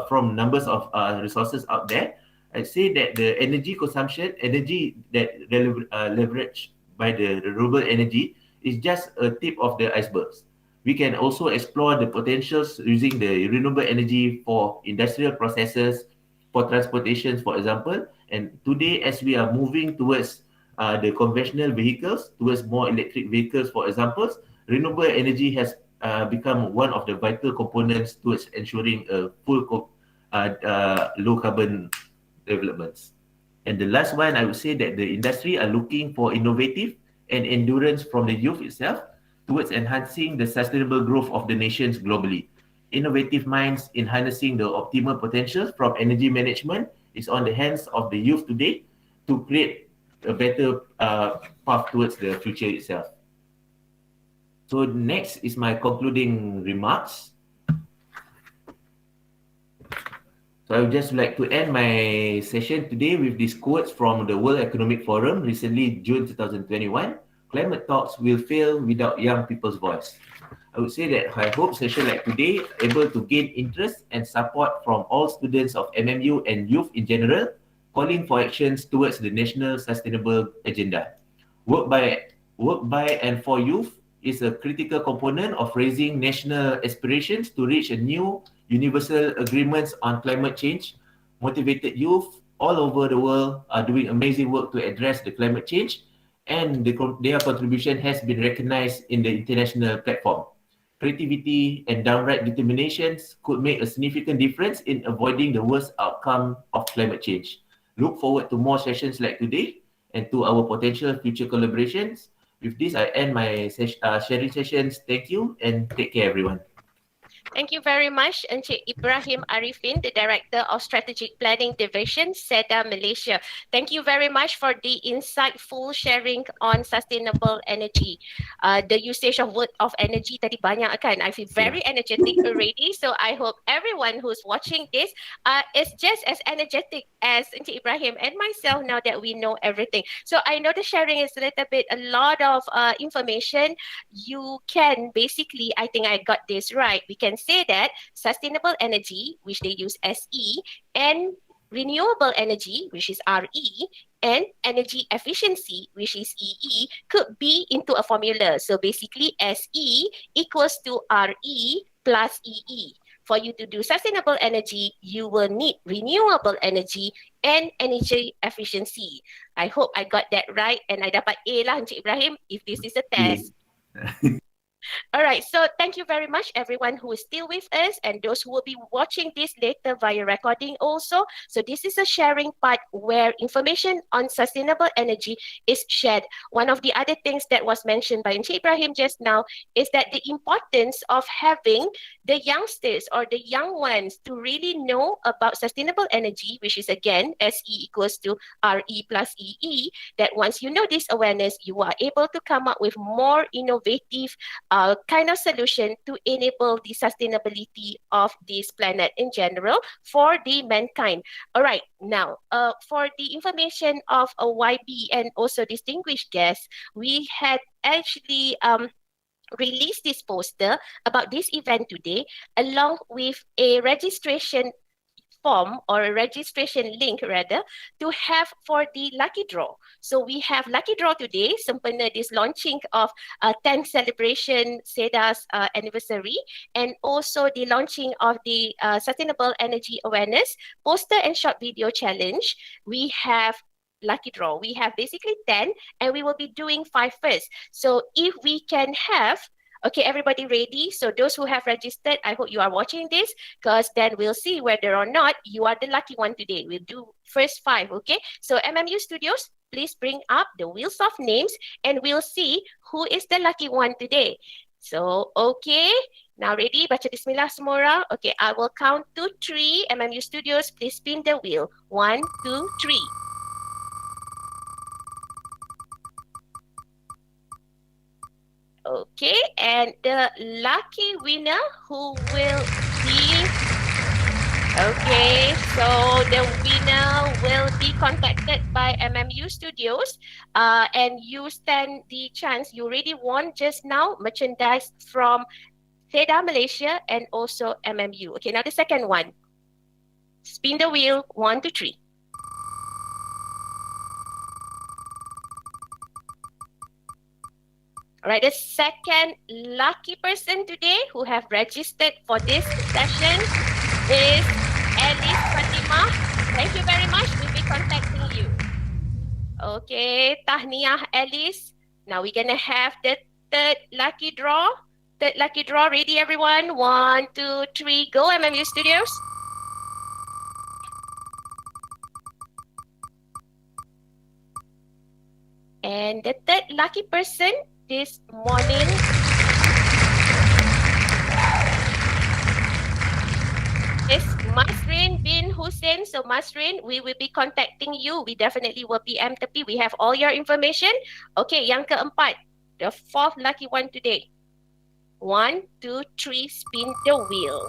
from numbers of resources out there, I'd say that the energy consumption, energy that leveraged by the renewable energy is just a tip of the icebergs. We can also explore the potentials using the renewable energy for industrial processes, for transportation, for example. And today, as we are moving towards the conventional vehicles, towards more electric vehicles, for example, renewable energy has become one of the vital components towards ensuring a full low carbon developments. And the last one, I would say that the industry are looking for innovative and endurance from the youth itself towards enhancing the sustainable growth of the nations globally. Innovative minds in harnessing the optimal potentials from energy management is on the hands of the youth today to create a better path towards the future itself. So next is my concluding remarks. So I would just like to end my session today with these quotes from the World Economic Forum, recently June 2021. Climate talks will fail without young people's voice. I would say that I hope session like today able to gain interest and support from all students of MMU and youth in general, calling for actions towards the national sustainable agenda. Work by and for youth is a critical component of raising national aspirations to reach a new universal agreements on climate change. Motivated youth all over the world are doing amazing work to address the climate change, and their contribution has been recognized in the international platform. Creativity and downright determinations could make a significant difference in avoiding the worst outcome of climate change. Look forward to more sessions like today and to our potential future collaborations. With this, I end my sharing sessions. Thank you and take care, everyone. Thank you very much, Encik Ibrahim Arifin, the Director of Strategic Planning Division, SEDA Malaysia. Thank you very much for the insightful sharing on sustainable energy. The usage of word of energy tadi banyak kan? I feel very energetic already. So I hope everyone who's watching this is just as energetic as Encik Ibrahim and myself now that we know everything. So I know the sharing is a little bit, a lot of information. You can basically, I think I got this right. We can say that sustainable energy, which they use SE, and renewable energy, which is RE, and energy efficiency, which is EE, could be into a formula. So basically SE equals to RE plus EE. For you to do sustainable energy, you will need renewable energy and energy efficiency. I hope I got that right and I dapat A lah Encik Ibrahim if this is a test. All right, so thank you very much everyone who is still with us and those who will be watching this later via recording also. So this is a sharing part where information on sustainable energy is shared. One of the other things that was mentioned by Encik Ibrahim just now is that the importance of having the youngsters or the young ones to really know about sustainable energy, which is again SE equals to RE plus EE, that once you know this awareness, you are able to come up with more innovative kind of solution to enable the sustainability of this planet in general for the mankind. All right, now for the information of a YB and also distinguished guests, we had actually released this poster about this event today along with a registration form or a registration link rather to have for the lucky draw. So we have lucky draw today, sempena this launching of 10th celebration SEDA's anniversary and also the launching of the Sustainable Energy Awareness Poster and Short Video Challenge. We have lucky draw. We have basically 10 and we will be doing 5 first. So if we can have okay, everybody ready? So those who have registered, I hope you are watching this because then we'll see whether or not you are the lucky one today. We'll do first 5, okay? So MMU Studios, please bring up the wheels of names and we'll see who is the lucky one today. So, okay. Now ready? Baca bismillah semua orang. Okay, I will count to 3. MMU Studios, please spin the wheel. 1, 2, 3. Okay, and the lucky winner who will be, okay, so the winner will be contacted by MMU Studios and you stand the chance, you already won just now merchandise from SEDA Malaysia and also MMU. Okay, now the second one. Spin the wheel, 1, 2, 3. All right, the second lucky person today who have registered for this session is Alice Fatimah. Thank you very much. We'll be contacting you. Okay, Tahniah Alice. Now we're going to have the third lucky draw. Third lucky draw. Ready, everyone? 1, 2, 3, go, MMU Studios. And the third lucky person this morning is Masrin bin Hussein. So Masrin, we will be contacting you. We definitely will PM tepi. We have all your information. Okay, yang keempat, the fourth lucky one today. 1, 2, 3, spin the wheel.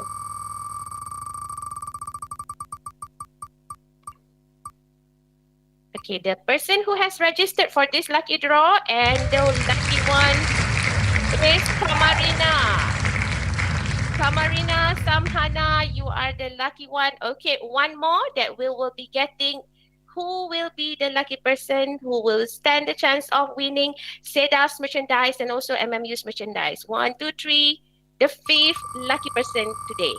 Okay, the person who has registered for this lucky draw and the lucky one is Kamarina. Kamarina Samhana, you are the lucky one. Okay, one more that we will be getting. Who will be the lucky person who will stand the chance of winning SEDA's merchandise and also MMU's merchandise? 1, 2, 3, the fifth lucky person today.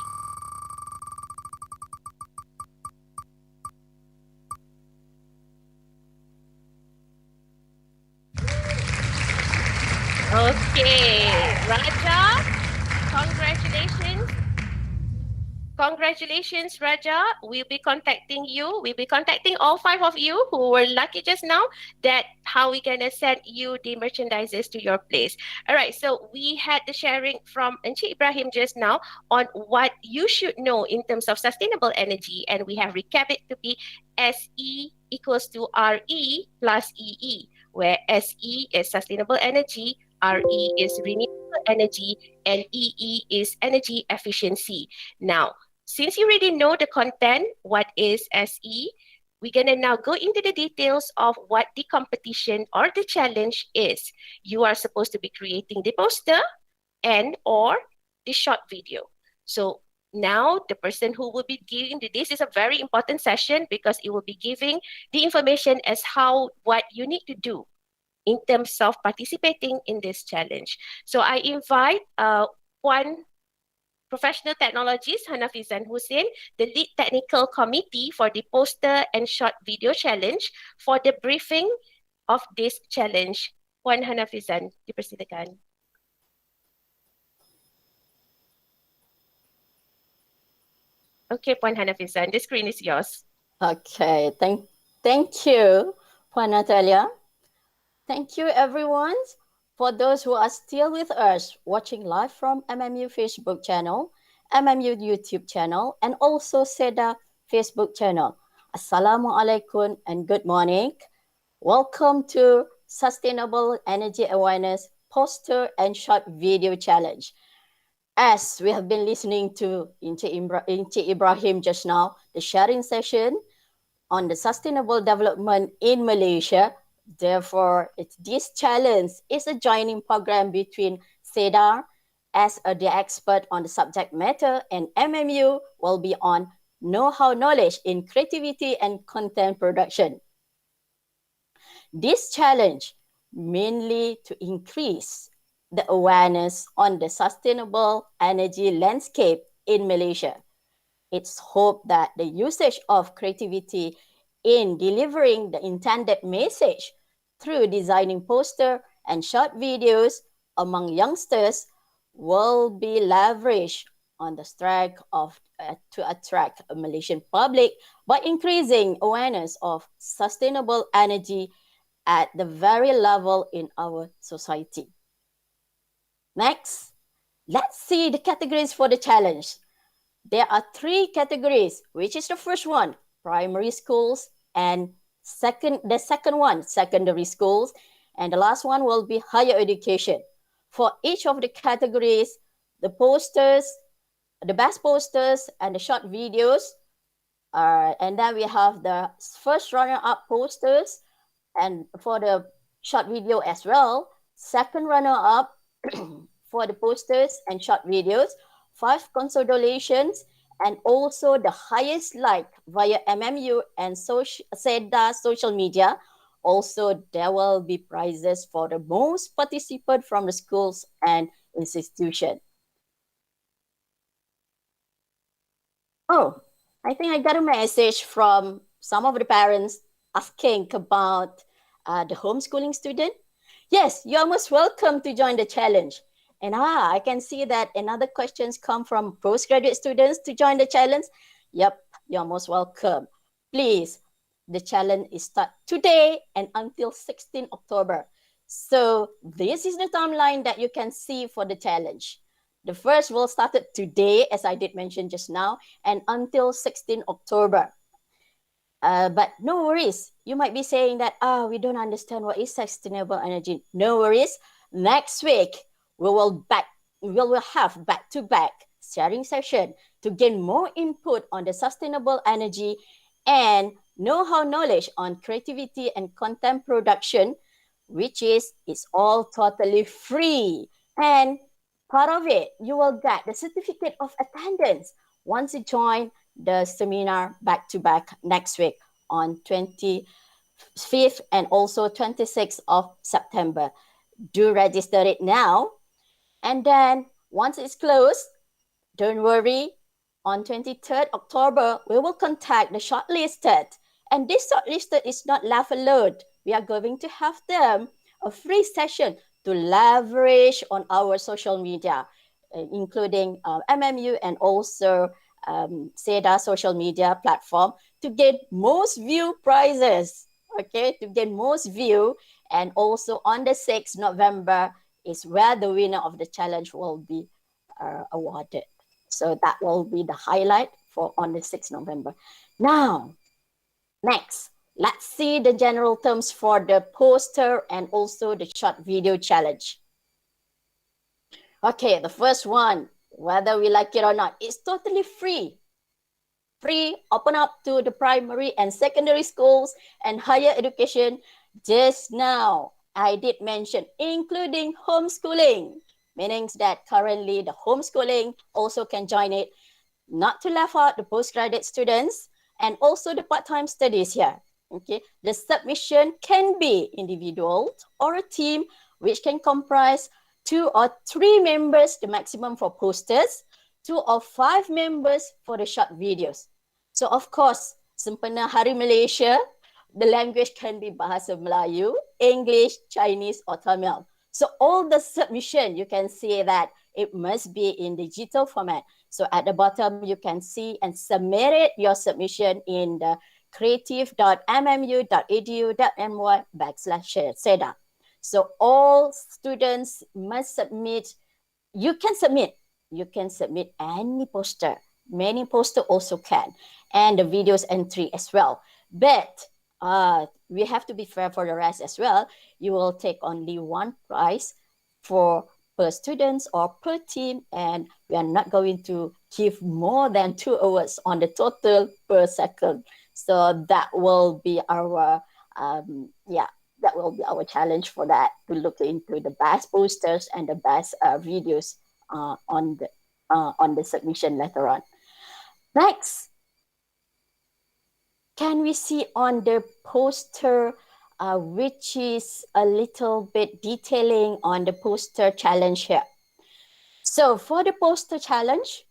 Okay, Raja, congratulations. Congratulations, Raja. We'll be contacting you. We'll be contacting all 5 of you who were lucky just now that how we're going to send you the merchandises to your place. All right, so we had the sharing from Encik Ibrahim just now on what you should know in terms of sustainable energy. And we have recapped it to be SE equals to RE plus EE, where SE is sustainable energy, RE is renewable energy, and EE is energy efficiency. Now, since you already know the content, what is SE, we're going to now go into the details of what the competition or the challenge is. You are supposed to be creating the poster and or the short video. So now the person who will be giving this is a very important session because it will be giving the information as how what you need to do in terms of participating in this challenge. So I invite one Professional Technologies, Hanafizan Hussein, the lead technical committee for the poster and short video challenge for the briefing of this challenge. Puan Hanafizan, dipersilakan. Okay, Puan Hanafizan, the screen is yours. Okay, thank you, Puan Natalia. Thank you, everyone. For those who are still with us, watching live from MMU Facebook channel, MMU YouTube channel, and also SEDA Facebook channel. Assalamualaikum and good morning. Welcome to Sustainable Energy Awareness Poster and Short Video Challenge. As we have been listening to Encik Ibrahim just now, the sharing session on the sustainable development in Malaysia. Therefore, this challenge is a joining program between SEDA as the expert on the subject matter, and MMU will be on know-how knowledge in creativity and content production. This challenge mainly to increase the awareness on the sustainable energy landscape in Malaysia. It's hoped that the usage of creativity in delivering the intended message through designing poster and short videos among youngsters will be leveraged on the strength of to attract a Malaysian public by increasing awareness of sustainable energy at the very level in our society. Next, let's see the categories for the challenge. There are 3 categories, which is the first one, primary schools, and the second one, secondary schools, and the last one will be higher education. For each of the categories, the posters, the best posters and the short videos, and then we have the first runner-up posters and for the short video as well, second runner-up for the posters and short videos, 5 consolidations, and also the highest like via MMU and SEDA social media. Also, there will be prizes for the most participant from the schools and institution. Oh, I think I got a message from some of the parents asking about the homeschooling student. Yes, you are most welcome to join the challenge. And I can see that another questions come from postgraduate students to join the challenge. Yep, you're most welcome. Please, the challenge is start today and until 16 October. So this is the timeline that you can see for the challenge. The first will start today, as I did mention just now, and until 16 October. But no worries. You might be saying that, we don't understand what is sustainable energy. No worries. Next week, we will have back-to-back sharing session to gain more input on the sustainable energy and know-how knowledge on creativity and content production, which is all totally free. And part of it, you will get the certificate of attendance once you join the seminar back-to-back next week on 25th and also 26th of September. Do register it now. And then once it's closed, don't worry, on 23rd October, we will contact the shortlisted. And this shortlisted is not left alone. We are going to have them a free session to leverage on our social media, including MMU and also SEDA social media platform to get most view prizes, okay, to get most view. And also on the 6th November is where the winner of the challenge will be awarded. So that will be the highlight for on the 6th November. Now, next, let's see the general terms for the poster and also the short video challenge. Okay, the first one, whether we like it or not, it's totally free. Free, open up to the primary and secondary schools and higher education. Just now, I did mention including homeschooling, meaning that currently the homeschooling also can join it, not to left out the postgraduate students and also the part-time studies here. Okay, the submission can be individual or a team, which can comprise 2 or 3 members, the maximum for posters, 2 or 5 members for the short videos. So of course, sempena Hari Malaysia, the language can be Bahasa Melayu, English, Chinese, or Tamil. So all the submission, you can see that it must be in digital format. So at the bottom, you can see and submit your submission in the creative.mmu.edu.my/SEDA. So all students must submit. You can submit any poster. Many poster also can, and the videos entry as well. But we have to be fair for the rest as well. You will take only one prize for per students or per team, and we are not going to give more than 2 awards on the total per second. So that will be our that will be our challenge for that, to look into the best posters and the best videos on the submission later on. Next, can we see on the poster, which is a little bit detailing on the poster challenge here. So for the poster challenge,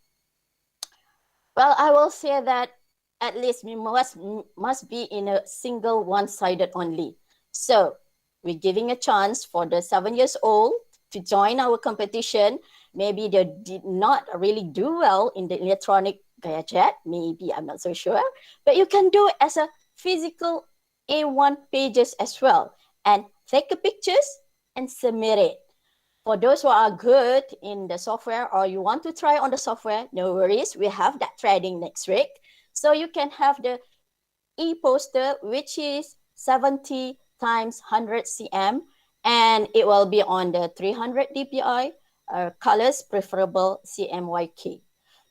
well, I will say that at least we must be in a single one-sided only. So we're giving a chance for the 7 years old to join our competition. Maybe they did not really do well in the electronic gadget. Maybe, I'm not so sure. But you can do it as a physical A1 pages as well. And take a pictures and submit it. For those who are good in the software or you want to try on the software, no worries. We have that training next week. So you can have the e-poster, which is 70 times 100 cm, and it will be on the 300 dpi, colors preferable CMYK.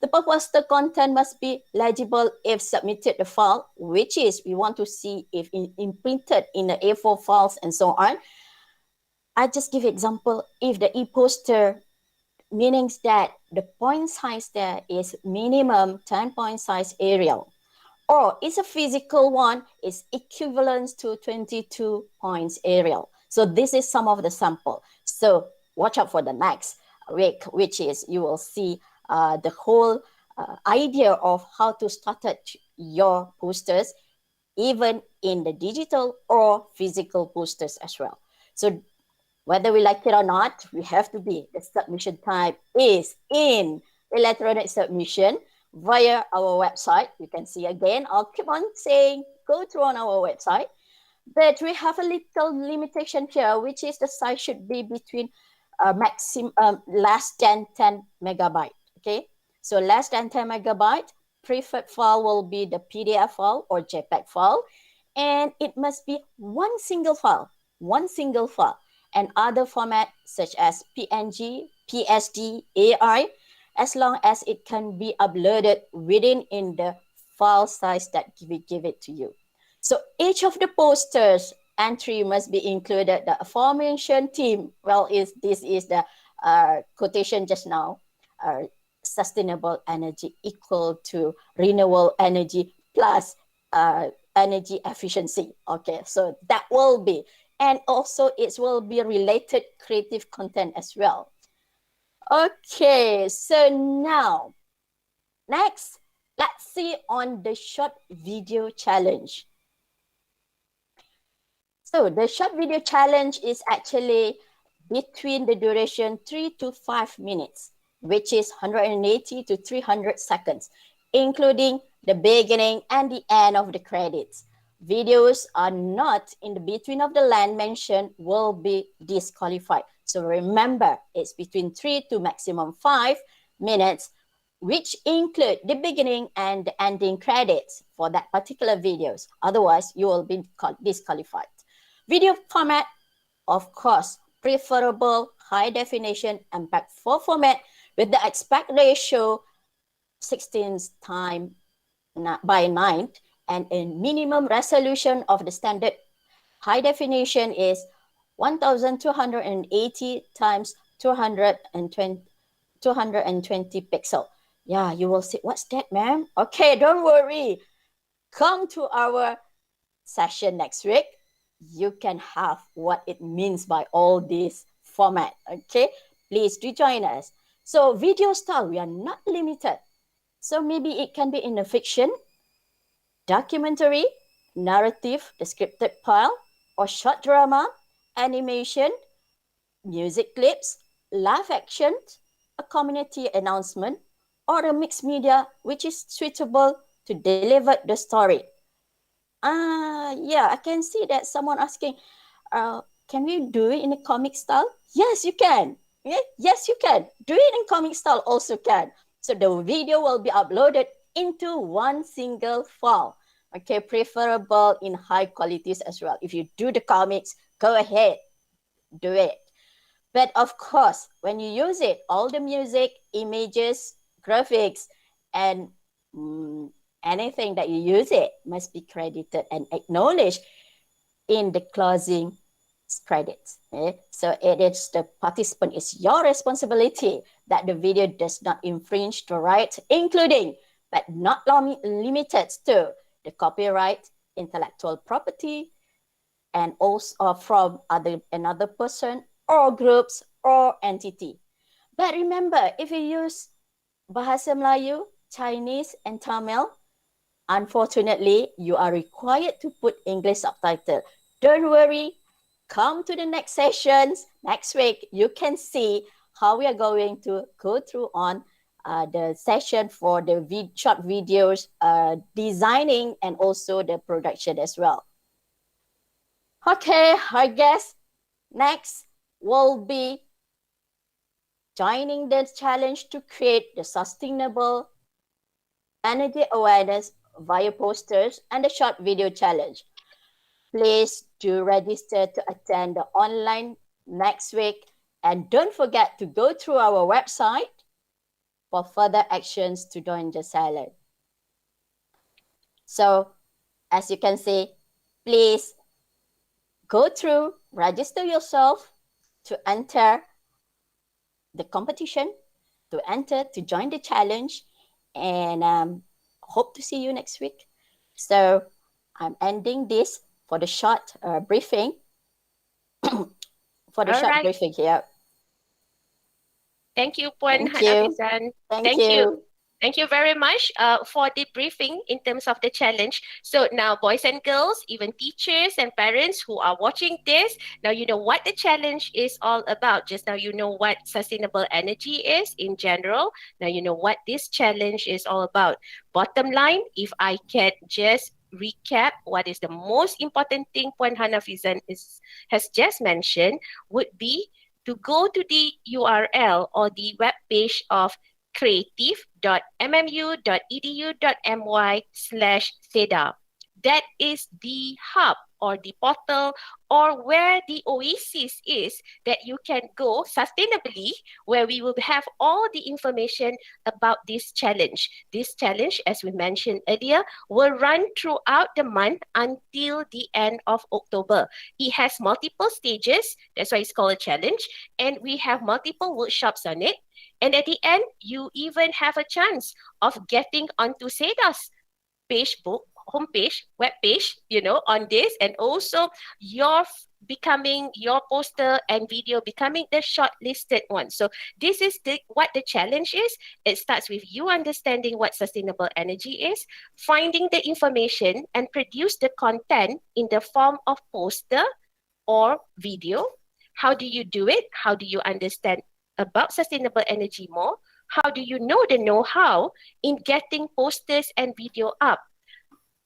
The poster content must be legible if submitted the file, which is we want to see if imprinted in the A4 files and so on. I just give example, if the e-poster means that the point size there is minimum 10 point size Arial, or it's a physical one, is equivalent to 22 points Arial. So this is some of the sample. So watch out for the next week, which is you will see the whole idea of how to start your posters, even in the digital or physical posters as well. So whether we like it or not, we have to be. The submission type is in electronic submission via our website. You can see again, I'll keep on saying, go through on our website. But we have a little limitation here, which is the size should be between maximum less than 10 megabyte. Okay, so less than 10 megabyte, preferred file will be the PDF file or JPEG file, and it must be one single file, and other format such as PNG, PSD, AI, as long as it can be uploaded within in the file size that we give it to you. So each of the posters entry must be included the aforementioned theme. Well, this is the quotation just now, sustainable energy equal to renewable energy plus energy efficiency. Okay, so that will be, and also it will be related creative content as well. Okay, so now, next, let's see on the short video challenge. So the short video challenge is actually between the duration 3 to 5 minutes, which is 180 to 300 seconds, including the beginning and the end of the credits. Videos are not in the between of the line mentioned will be disqualified. So remember, it's between 3 to maximum 5 minutes, which include the beginning and the ending credits for that particular videos. Otherwise, you will be disqualified. Video format, of course, preferable high definition MPEG-4 format with the aspect ratio 16 times by 9, and a minimum resolution of the standard high definition is 1280 times 220 pixel. Yeah, you will see, what's that, ma'am? Okay, don't worry. Come to our session next week. You can have what it means by all this format. Okay, please do join us. So video style, we are not limited. So maybe it can be in a fiction, documentary, narrative, the scripted pile, or short drama, animation, music clips, live action, a community announcement, or a mixed media which is suitable to deliver the story. Yeah, I can see that someone asking, can we do it in a comic style? Yes, you can. Yeah? Yes, you can. Do it in comic style also can. So the video will be uploaded into one single file. Okay, preferable in high qualities as well. If you do the comics, go ahead, do it. But of course, when you use it, all the music, images, graphics, and anything that you use it must be credited and acknowledged in the closing credits. So it is the participant, it's your responsibility that the video does not infringe the rights, including but not limited to the copyright, intellectual property, and also from another person or groups or entity. But remember, if you use Bahasa Melayu, Chinese, and Tamil, unfortunately, you are required to put English subtitle. Don't worry, come to the next sessions next week. You can see how we are going to go through on the session for the short videos, designing, and also the production as well. Okay, I guess next will be joining the challenge to create the sustainable energy awareness via posters and the short video challenge. Please do register to attend the online next week, and don't forget to go through our website for further actions to join the challenge. So, as you can see, please go through, register yourself to enter the competition, to join the challenge, and hope to see you next week. So I'm ending this for the short briefing. Briefing here. Thank you, Puan Thank you. Hanafisan. Thank you. Thank you very much for the briefing in terms of the challenge. So now, boys and girls, even teachers and parents who are watching this, now you know what the challenge is all about. Just now you know what sustainable energy is in general. Now you know what this challenge is all about. Bottom line, if I can just recap what is the most important thing Puan Hanafisan has just mentioned would be to go to the URL or the web page of creative.mmu.edu.my/SEDA. That is the hub or the portal or where the oasis is that you can go sustainably, where we will have all the information about this challenge. This challenge, as we mentioned earlier, will run throughout the month until the end of October. It has multiple stages, that's why it's called a challenge, and we have multiple workshops on it. And at the end, you even have a chance of getting onto SEDA's homepage, webpage, on this, and also your poster and video becoming the shortlisted one. So this is what the challenge is. It starts with you understanding what sustainable energy is, finding the information and produce the content in the form of poster or video. How do you do it? How do you understand about sustainable energy more? How do you know the know-how in getting posters and video up?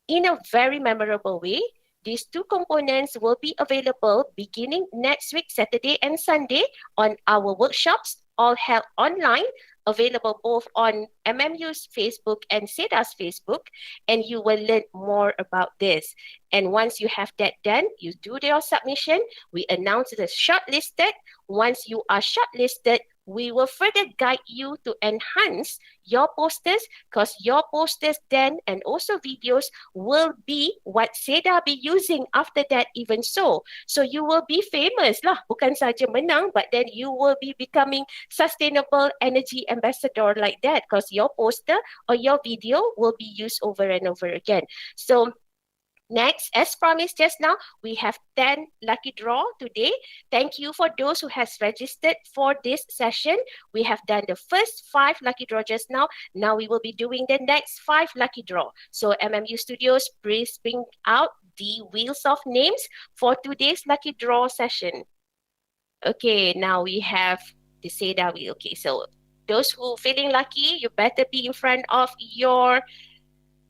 In a very memorable way, these two components will be available beginning next week, Saturday and Sunday, on our workshops, all held online, available both on MMU's Facebook and SEDA's Facebook, and you will learn more about this. And once you have that done, you do your submission, we announce the shortlisted. Once you are shortlisted, we will further guide you to enhance your posters, because your posters then and also videos will be what SEDA be using after that even so. So you will be famous lah, bukan saja menang, but then you will be becoming sustainable energy ambassador like that, because your poster or your video will be used over and over again. So Next, as promised just now, we have 10 lucky draw today. Thank you for those who has registered for this session. We have done the first 5 lucky draw just now. Now we will be doing the next 5 lucky draw. So MMU Studios, please bring out the wheels of names for today's lucky draw session. Okay, now we have the SEDA wheel. Okay, so those who feeling lucky, you better be in front of your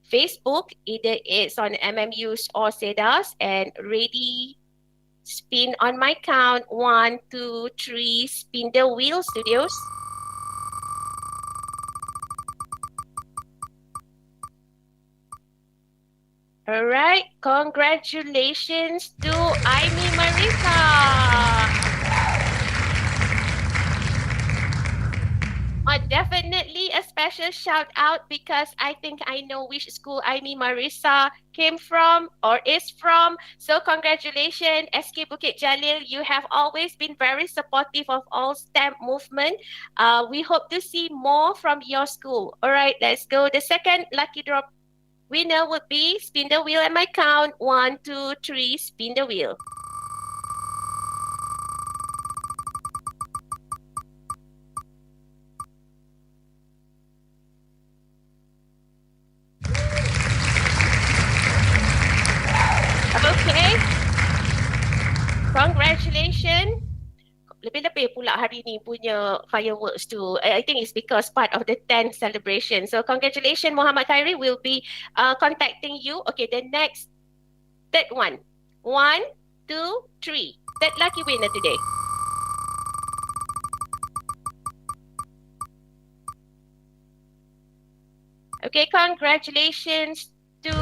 Facebook, either it's on MMUs or SEDAs, and ready, spin on my count. 1, 2, 3, spin the wheel, Studios. All right, congratulations to Aimi Marisa. Definitely a special shout out because I think I know which school Aimi Marisa came from or is from. So congratulations, SK Bukit Jalil. You have always been very supportive of all STEM movement. We hope to see more from your school. All right, let's go. The second lucky draw winner would be spin the wheel at my count. 1, 2, 3, spin the wheel. Okay. Congratulations. Lebih-lebih pula hari ni punya fireworks tu. I think it's because part of the 10th celebration. So congratulations, Muhammad Khairi will be contacting you. Okay, the next, third one. 1, 2, 3. Third lucky winner today. Okay, congratulations to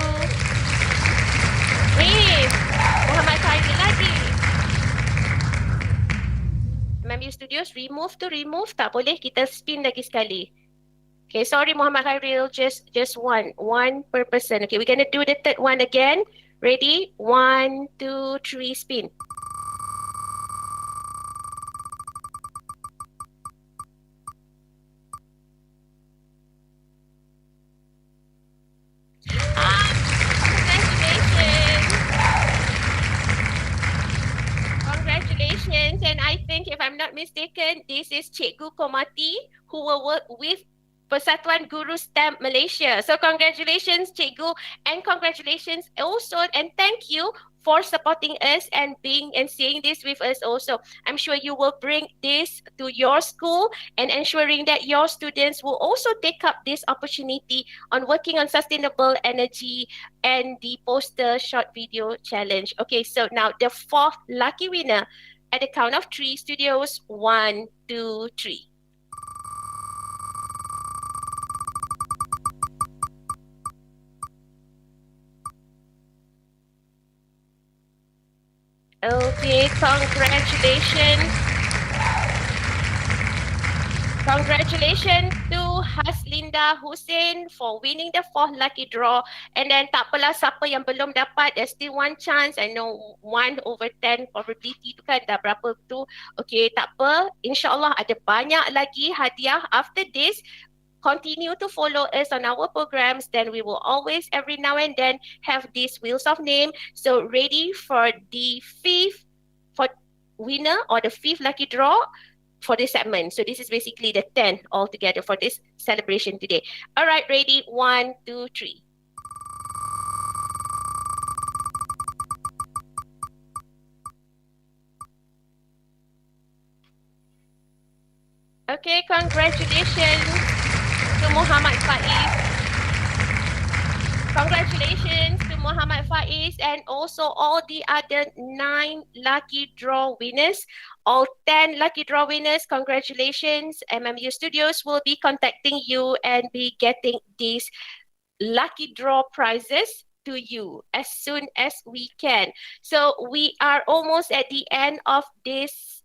Muhammad Khairi lagi. MMU Studios, remove to remove. Tak boleh, kita spin lagi sekali. Okay, sorry Muhammad Khairil, just one per person. Okay, we're gonna do the third one again. Ready? 1, 2, 3, spin. Congratulations. And I think if I'm not mistaken, this is Cikgu Komati who will work with Persatuan Guru STEM Malaysia. So congratulations, Cikgu, and congratulations also, and thank you for supporting us and being and seeing this with us also. I'm sure you will bring this to your school and ensuring that your students will also take up this opportunity on working on sustainable energy and the poster short video challenge. Okay, so now the fourth lucky winner at the count of 3, Studios, 1, 2, 3. Okay, congratulations. Congratulations to Haslinda Hussein for winning the 4th lucky draw. And then tak apalah, siapa yang belum dapat, there's still one chance. I know 1/10 probability tu kan dah berapa tu. Okay, tak apa. InsyaAllah ada banyak lagi hadiah after this. Continue to follow us on our programs, then we will always every now and then have these wheels of name. So ready for the 5th winner or the 5th lucky draw for this segment. So this is basically the 10 altogether for this celebration today. All right, ready? 1, 2, 3. Okay, congratulations to Muhammad Faiz. Congratulations to Muhammad Faiz and also all the other 9 lucky draw winners. All 10 lucky draw winners, congratulations. MMU Studios will be contacting you and be getting these lucky draw prizes to you as soon as we can. So we are almost at the end of this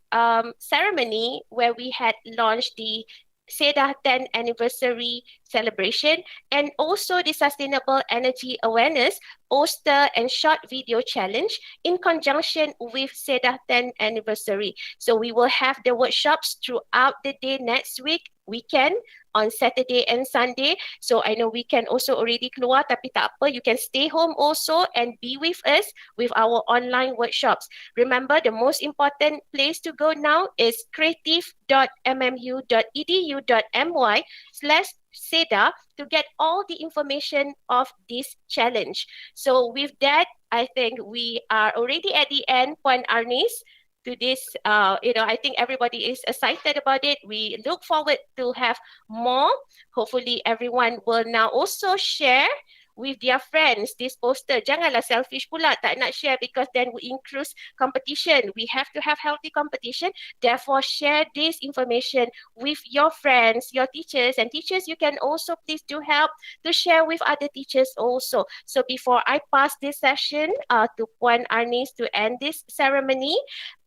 ceremony where we had launched the SEDA 10th anniversary celebration and also the Sustainable Energy Awareness poster and short video challenge in conjunction with SEDA 10th anniversary. So we will have the workshops throughout the day next week weekend on Saturday and Sunday. So I know weekend also already keluar, tapi tak apa, you can stay home also and be with us with our online workshops. Remember, the most important place to go now is creative.mmu.edu.my/SEDA to get all the information of this challenge. So with that, I think we are already at the end, Puan Arnis, to this. I think everybody is excited about it. We look forward to have more. Hopefully everyone will now also share with their friends this poster. Janganlah selfish pula, tak nak share, because then we increase competition. We have to have healthy competition. Therefore, share this information with your friends, your teachers, and teachers, you can also please do help to share with other teachers also. So before I pass this session to Puan Arnis to end this ceremony,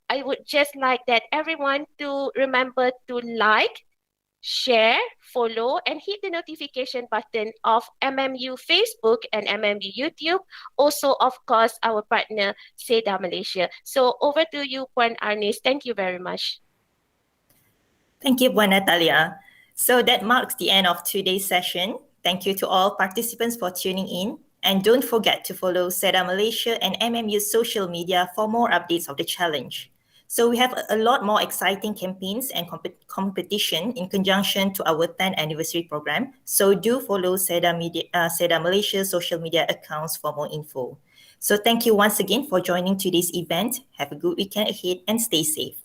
I would just like that everyone to remember to like, share, follow, and hit the notification button of MMU Facebook and MMU YouTube. Also, of course, our partner, SEDA Malaysia. So over to you, Puan Arnis. Thank you very much. Thank you, Puan Natalia. So that marks the end of today's session. Thank you to all participants for tuning in. And don't forget to follow SEDA Malaysia and MMU's social media for more updates of the challenge. So we have a lot more exciting campaigns and competition in conjunction to our 10th anniversary program. So do follow SEDA Malaysia social media accounts for more info. So thank you once again for joining today's event. Have a good weekend ahead and stay safe.